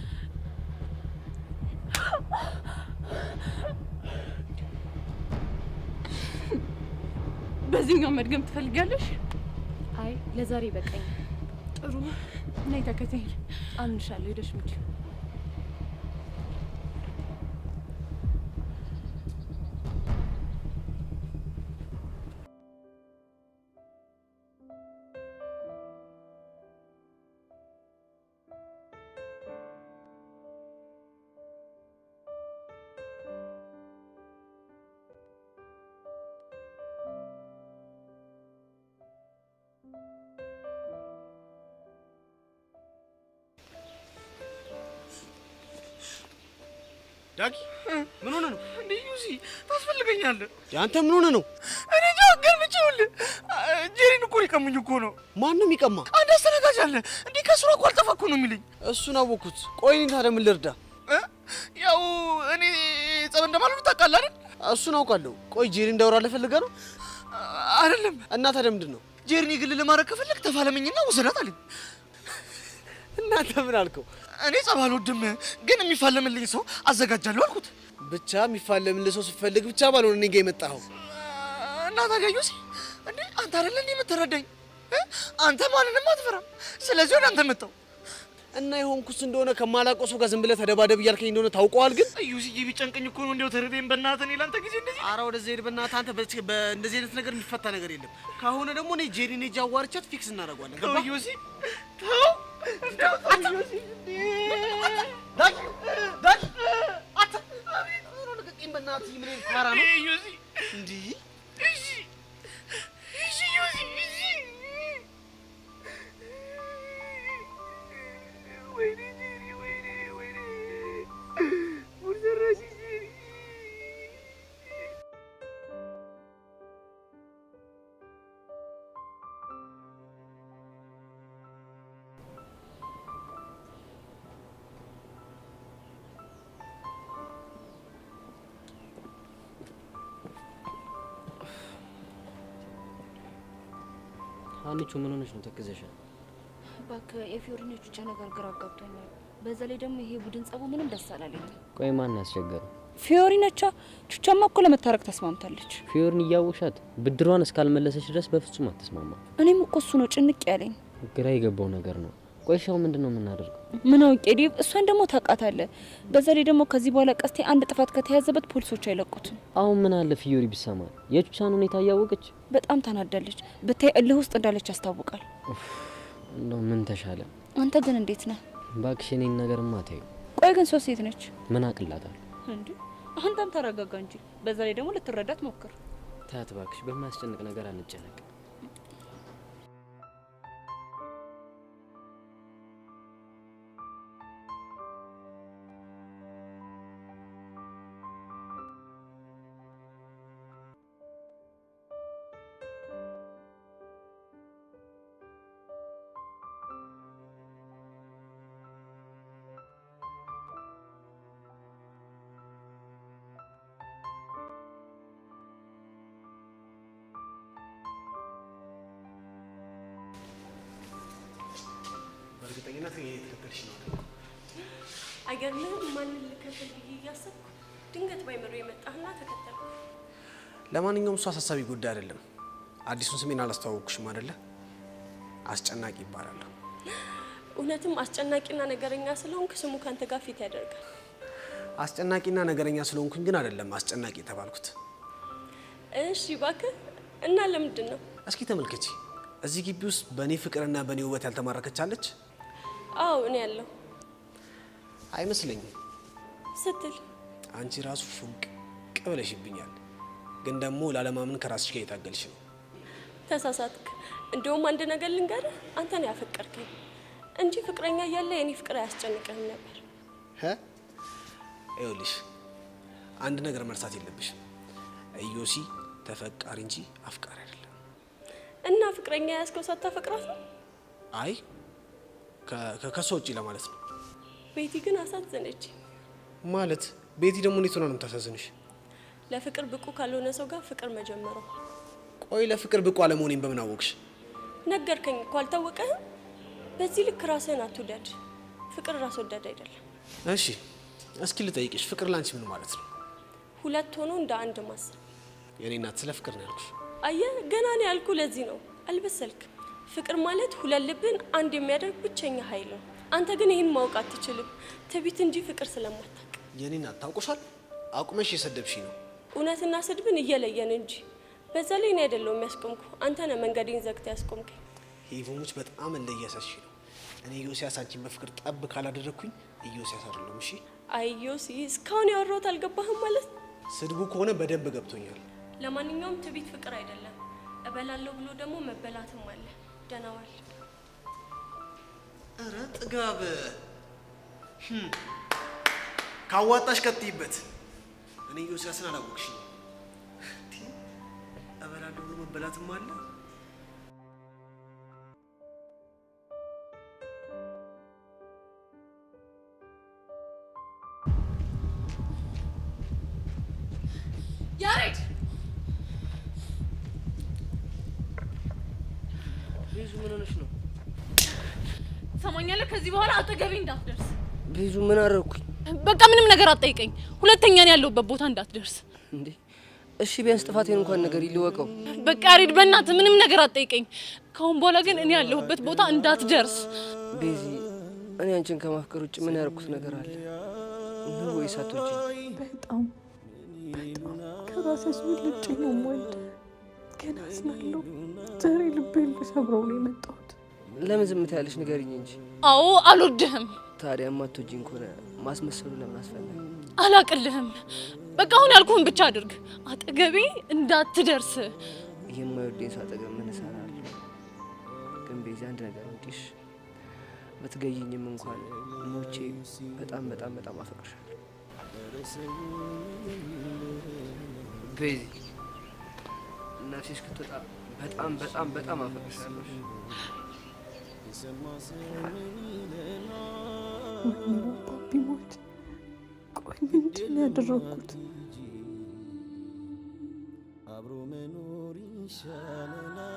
በዚህኛው መድገም ትፈልጊያለሽ? አይ ለዛሬ በቃኝ። ጥሩ ነይ ተከተኝ። አምንሻለሁ። ሄደሽ ምጪ። ዳጊ ምን ሆነ ነው እንዴ? ዩሲ ታስፈልገኛለህ። ያንተ ምን ሆነ ነው? እኔ ጃገር ምጭውል ጄሪን እኮ ሊቀሙኝ እኮ ነው። ማንም ይቀማ? አንድ አስተናጋጅ አለ እንዴ ከስራ እኮ አልጠፋኩ ነው የሚለኝ። እሱን አወኩት። ቆይ እኔ ታዲያ ምን ልርዳ? ያው እኔ ጸብ እንደማልሆን ታውቃለህ አይደል? እሱን አውቃለሁ። ቆይ ጄሪ እንዳወራልህ ፈልገህ ነው? አይደለም። እና ታዲያ ምንድን ነው? ጄሪን የግል ለማድረግ ከፈለግ ተፋለመኝና ውሰዳት አለኝ። እናንተ ምን አልከው? እኔ ጸብ አልወድም ግን የሚፋለምልኝ ሰው አዘጋጃለሁ አልኩት። ብቻ የሚፋለምልህ ሰው ስትፈልግ ብቻ ባልሆነ እኔ ጋር የመጣኸው እና ታዲያ ዩሲ እንዴ አንተ አይደለ እንዴ የምትረዳኝ? አንተ ማንንም አትፈራም። ስለዚህ ወደ አንተ መጣሁ እና የሆንኩስ እንደሆነ ከማላውቀው ሰው ጋር ዝም ብለህ ተደባደብ እያልከኝ እንደሆነ ታውቀዋል። ግን ዩሲዬ ቢጨንቀኝ እኮ ነው እንደው ተረደኝ። በእናትህ እኔ ላንተ ጊዜ እንደዚህ ኧረ ወደዚህ ሄድ በእናትህ። አንተ በእንደዚህ አይነት ነገር የሚፈታ ነገር የለም። ከሆነ ደግሞ እኔ ጄሪን ሄጄ አዋርቻት ፊክስ እናደርገዋለን። ገባህ? ዩሲ ተው አንቺ ምን ሆነሽ ነው ተከዘሻል? እባክህ የፊዮሪና ቹቻ ነገር ግራ አጋብቶኛል። በዛ ላይ ደግሞ ይሄ ቡድን ጸቡ ምንም ደስ አላለኝም። ቆይ ማን ያስቸገረው? ፊዮሪናቻ ቹቻማ እኮ ለመታረቅ ተስማምታለች። ፊዮሪን እያወሻት ብድሯን እስካልመለሰች ድረስ በፍጹም አትስማማ። እኔም እኮ እሱ ነው ጭንቅ ያለኝ። ግራ የገባው ነገር ነው። ቆይ ሻው ምንድነው የምናደርገው? ምን አውቄ ዴቭ፣ እሷን ደግሞ ታውቃታለህ። በዛ ላይ ደግሞ ከዚህ በኋላ ቀስቴ አንድ ጥፋት ከተያዘበት ፖሊሶች አይለቁትም። አሁን ምን አለ ፊዮሪ ቢሰማ? የቹቻን ሁኔታ እያወቀች በጣም ታናዳለች። ብታይ እልህ ውስጥ እንዳለች ያስታውቃል። እንደው ምን ተሻለ? አንተ ግን እንዴት ነህ? እባክሽ እኔን ነገርማ ተይው። ቆይ ግን ሶስት ሴት ነች። ምን አቅላታል እንዴ? አንተም ተረጋጋ እንጂ። በዛ ላይ ደግሞ ልትረዳት ሞክር። ታያት እባክሽ፣ በማያስጨንቅ ነገር አንጨነቅ። በእርግጠኝነት እየተከተልሽ ነው። አይገርምህም? ማንን ልከተል ብዬ እያሰብኩ ድንገት ባይምሮ የመጣህና ተከተልኩ። ለማንኛውም እሱ አሳሳቢ ጉዳይ አይደለም። አዲሱን ስሜን አላስተዋወቅሽም አይደለ? አስጨናቂ ይባላል። እውነትም አስጨናቂና ነገረኛ ስለሆንክ ስሙ ካንተ ጋር ፊት ያደርጋል። አስጨናቂና ነገረኛ ስለሆንኩኝ ግን አይደለም አስጨናቂ የተባልኩት። እሺ እባክህ እና ለምንድን ነው? እስኪ ተመልከቺ። እዚህ ግቢ ውስጥ በእኔ ፍቅርና በእኔ ውበት ያልተማረከች አለች? አዎ እኔ ያለሁ አይመስለኝም ስትል አንቺ ራሱ ፉቅ ብለሽብኛል። ግን ደግሞ ላለማመን ከራስሽ ጋር የታገልሽ ነው። ተሳሳትክ። እንደውም አንድ ነገር ልንገርህ፣ አንተ ነው ያፈቀርከኝ እንጂ ፍቅረኛ እያለ የኔ ፍቅር አያስጨንቅህም ነበር። ይኸውልሽ አንድ ነገር መርሳት የለብሽም። ኢዮሲ ተፈቃሪ እንጂ አፍቃሪ አይደለም። እና ፍቅረኛ ያስከው ሳታፈቅራት ነው? አይ ከሷ ውጪ ለማለት ነው። ቤቲ ግን አሳዘነች። ማለት ቤቲ ደግሞ እንዴት ሆና ነው የምታሳዝንሽ? ለፍቅር ብቁ ካልሆነ ሰው ጋር ፍቅር መጀመሩ። ቆይ ለፍቅር ብቁ አለመሆኔን በምን አወቅሽ? ነገርከኝ እኮ አልታወቀህም? በዚህ ልክ ራስህን አትውደድ። ፍቅር ራስ ወዳድ አይደለም። እሺ እስኪ ልጠይቅሽ፣ ፍቅር ላንቺ ምን ማለት ነው? ሁለት ሆኖ እንደ አንድ ማሰብ። የኔ እናት ስለ ፍቅር ነው ያልኩሽ። አየህ ገና ነው ያልኩ። ለዚህ ነው አልበሰልክ። ፍቅር ማለት ሁለት ልብን አንድ የሚያደርግ ብቸኛ ኃይል ነው። አንተ ግን ይህን ማወቅ አትችልም፣ ትቢት እንጂ ፍቅር ስለማታውቅ። የኔ እናት ታውቆሻል። አቁመሽ የሰደብሽኝ ነው። እውነትና ስድብን እየለየን እንጂ። በዛ ላይ እኔ አይደለሁም ያስቆምኩ፣ አንተ ነህ መንገዴን ዘግተህ ያስቆምከኝ። ሄቮሞች በጣም እንደያሳሽ ነው። እኔ ኢዮስያስ አንቺን በፍቅር ጠብ ካላደረኩኝ ኢዮስያስ አይደለም። እሺ አይ ዮሲ፣ እስካሁን ያወራሁት አልገባህም ማለት? ስድቡ ከሆነ በደንብ ገብቶኛል። ለማንኛውም ትቢት ፍቅር አይደለም። እበላለሁ ብሎ ደግሞ መበላትም አለ። ደህና ዋል። ኧረ ጥጋብ ካዋጣሽ ቀጥይበት። እኔ ኢዮስያስን አላወቅሽኝ። እበላለሁ ብሎ መበላትም አለ። ያሬድ ቤዙ ምን ሆነሽ ነው? ሰማኛለህ? ከዚህ በኋላ አጠገቤ እንዳትደርስ። ቤዙ ምን አደረኩኝ? በቃ ምንም ነገር አትጠይቀኝ። ሁለተኛ ነው ያለሁበት ቦታ እንዳትደርስ። እንዴ እሺ ቢያንስ ጥፋቴን እንኳን ነገር ይልወቀው። በቃ ያሬድ በእናትህ ምንም ነገር አትጠይቀኝ። ካሁን በኋላ ግን እኔ ያለሁበት ቦታ እንዳትደርስ። ቤዚ እኔ አንቺን ከማፍቀር ውጭ ምን ያደረኩት ነገር አለ? ነው ወይስ አትወጂኝ? በጣም ከራሴ ስውልጭ ነው ወንድ ግን አስናለሁ። ዛሬ ልቤን ልሰብረው ነው የመጣሁት። ለምን ዝም ትያለሽ? ንገሪኝ እንጂ። አዎ አልወድህም። ታዲያ የማትወጂኝ ከሆነ ማስመሰሉ ለምን አስፈለገ? አላቅልህም። በቃ አሁን ያልኩህን ብቻ አድርግ። አጠገቤ እንዳትደርስ። የማይወደኝ ሰው አጠገብ ምን እሰራለሁ? ግን ቤዛ አንድ ነገር እንዲሽ በትገይኝም እንኳን ሞቼ በጣም በጣም በጣም አፈቅርሻለሁ። ቤዚ እናቴ እስክትወጣ በጣም በጣም በጣም አፈቅርሻለሁ። ፓፒ ሞት ቆይ ምንድን ነው ያደረኩት? አብሮ መኖር ይሻለናል፣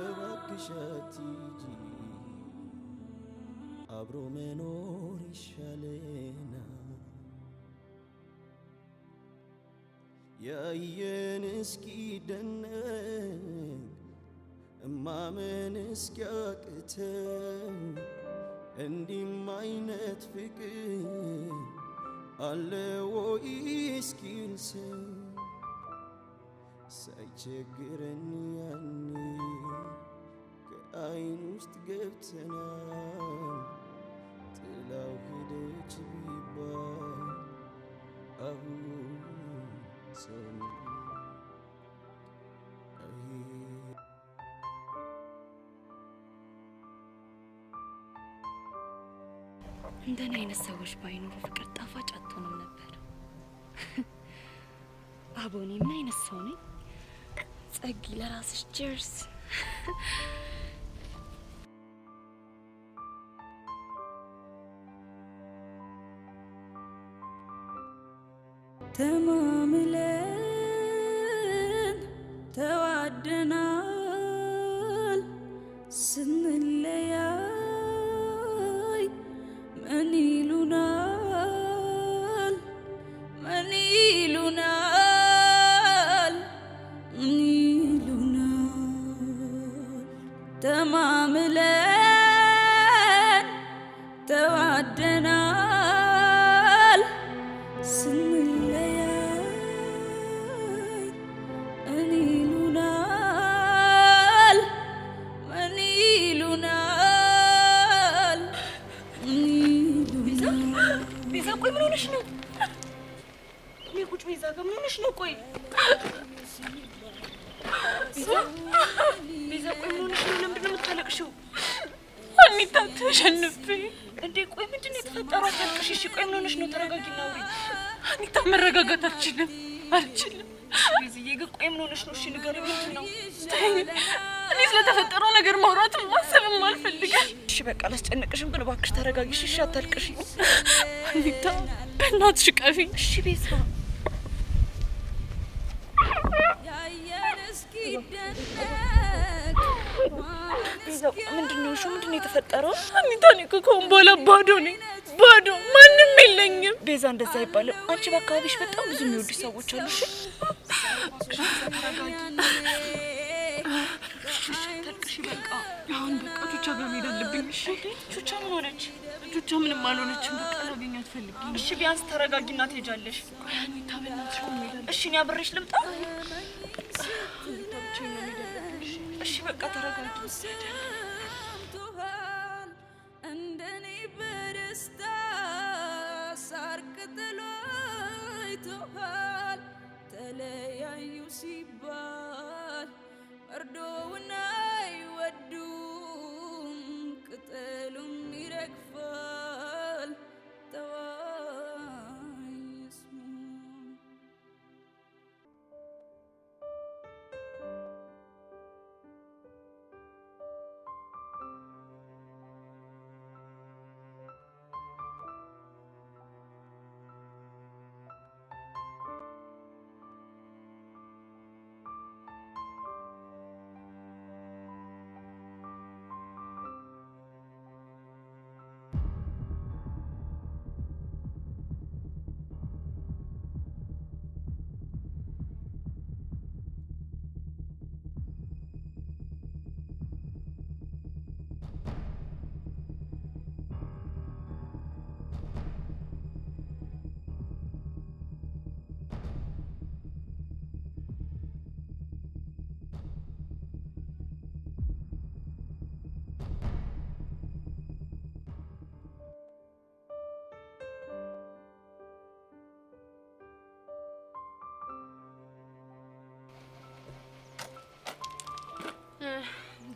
እባክሽ አትሂጂ። አብሮ መኖር ይሻለናል፣ ያየን እስኪደነቅ እማመን እስኪያቅተን እንዲህም አይነት ፍቅር አለ ወይ እስኪል ሰው ሳይቸግረን ያኔ ከአይን ውስጥ ገብተናል። ጥላው ሄደች ቢባል አሁን ሰው እንደኔ አይነት ሰዎች ባይኖሩ ፍቅር ጣፋጭ አትሆንም ነበር። አቦኔ ምን አይነት ሰው ነኝ? ጸጊ ለራስሽ cheers። ተማምለን ተዋደናል ስንለ ተዋደናል ስንለያይ እኔ ይሉናል ምን ይሉናል ቤዛ ቆይ ምን ሆነሽ ነው? እኔ ቁጭ ቤዛ ጋር ምን ሆነሽ ነው? ቆይ ቤዛ ቆይ ምን ሆነሽ ነው? ለምንድን ነው የምታለቅሽው? አኒታ ተሸንፌ እንዴ ቆይ ምንድን ነው የተፈጠረው? አታልቅሽ እሺ። ቆይ ምን ሆነሽ ነው? ተረጋጊና አውሪ። አኒታ መረጋጋት አልችልም። ቤዝዬ ግን ቆይ ምን ሆነሽ ነው? እሺ ንገሪኝ፣ ምንድን ነው? እኔ ስለተፈጠረው ነገር ማውራትም ማሰብም አልፈልግም። እሺ በቃ አላስጨንቅሽም፣ ግን እባክሽ ተረጋጊሽ እሺ። አታልቅሽ አኒታ፣ በእናትሽ ቀፊኝ እሺ። ቤዛ ምንድን ነው? እሺ ምንድን ነው የተፈጠረው? አኒታ እኔ እኮ ከአሁን በኋላ ባዶ ነኝ፣ ባዶ፣ ማንም የለኝም። ቤዛ እንደዛ አይባልም። አንቺ በአካባቢሽ በጣም ብዙ የሚወዱሽ ሰዎች አሉ። እሺ ተልቅሽ በቃ አሁን በቃ ቹቻ ጋር መሄድ አለብኝ። እሺ ቹቻ ምን ሆነች? ቹቻ ምንም አልሆነችም። በቃ ላገኛት ፈልጌ። እሺ ቢያንስ ተረጋጊና ትሄጃለሽ። ቆይ አኒታ በእናትሽ ቆይ መሄድ እሺ እኔ አብሬሽ ልምጣ? እሺ በቃ ተረጋጊ። እንደኔ በደስታ ሳር ቅጠሉ አይቶሃል ተለያዩ ሲባል መርዶውን አይወዱም ቅጠሉም ይረግፋል ተዋይ ስሙ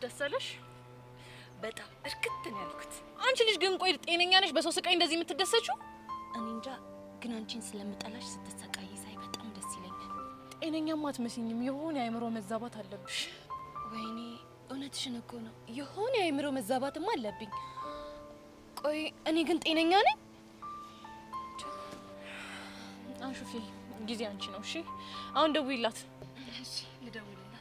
ደስ አለሽ? በጣም እርክት ነው ያልኩት። አንቺ ልጅ ግን ቆይ ጤነኛ ነሽ? በሰው ስቃይ እንደዚህ የምትደሰችው? እኔ እንጃ፣ ግን አንቺን ስለምጠላሽ ስትሰቃይ ሳይ በጣም ደስ ይለኛል። ጤነኛማ አትመስይኝም። የሆነ የአእምሮ መዛባት አለብሽ። ወይኔ እውነትሽን እኮ ነው። የሆነ የአእምሮ መዛባትም አለብኝ። ቆይ እኔ ግን ጤነኛ ነኝ? አንሹፊ ጊዜ አንቺ ነው። እሺ አሁን ደውይላት። እሺ ልደውልልሽ።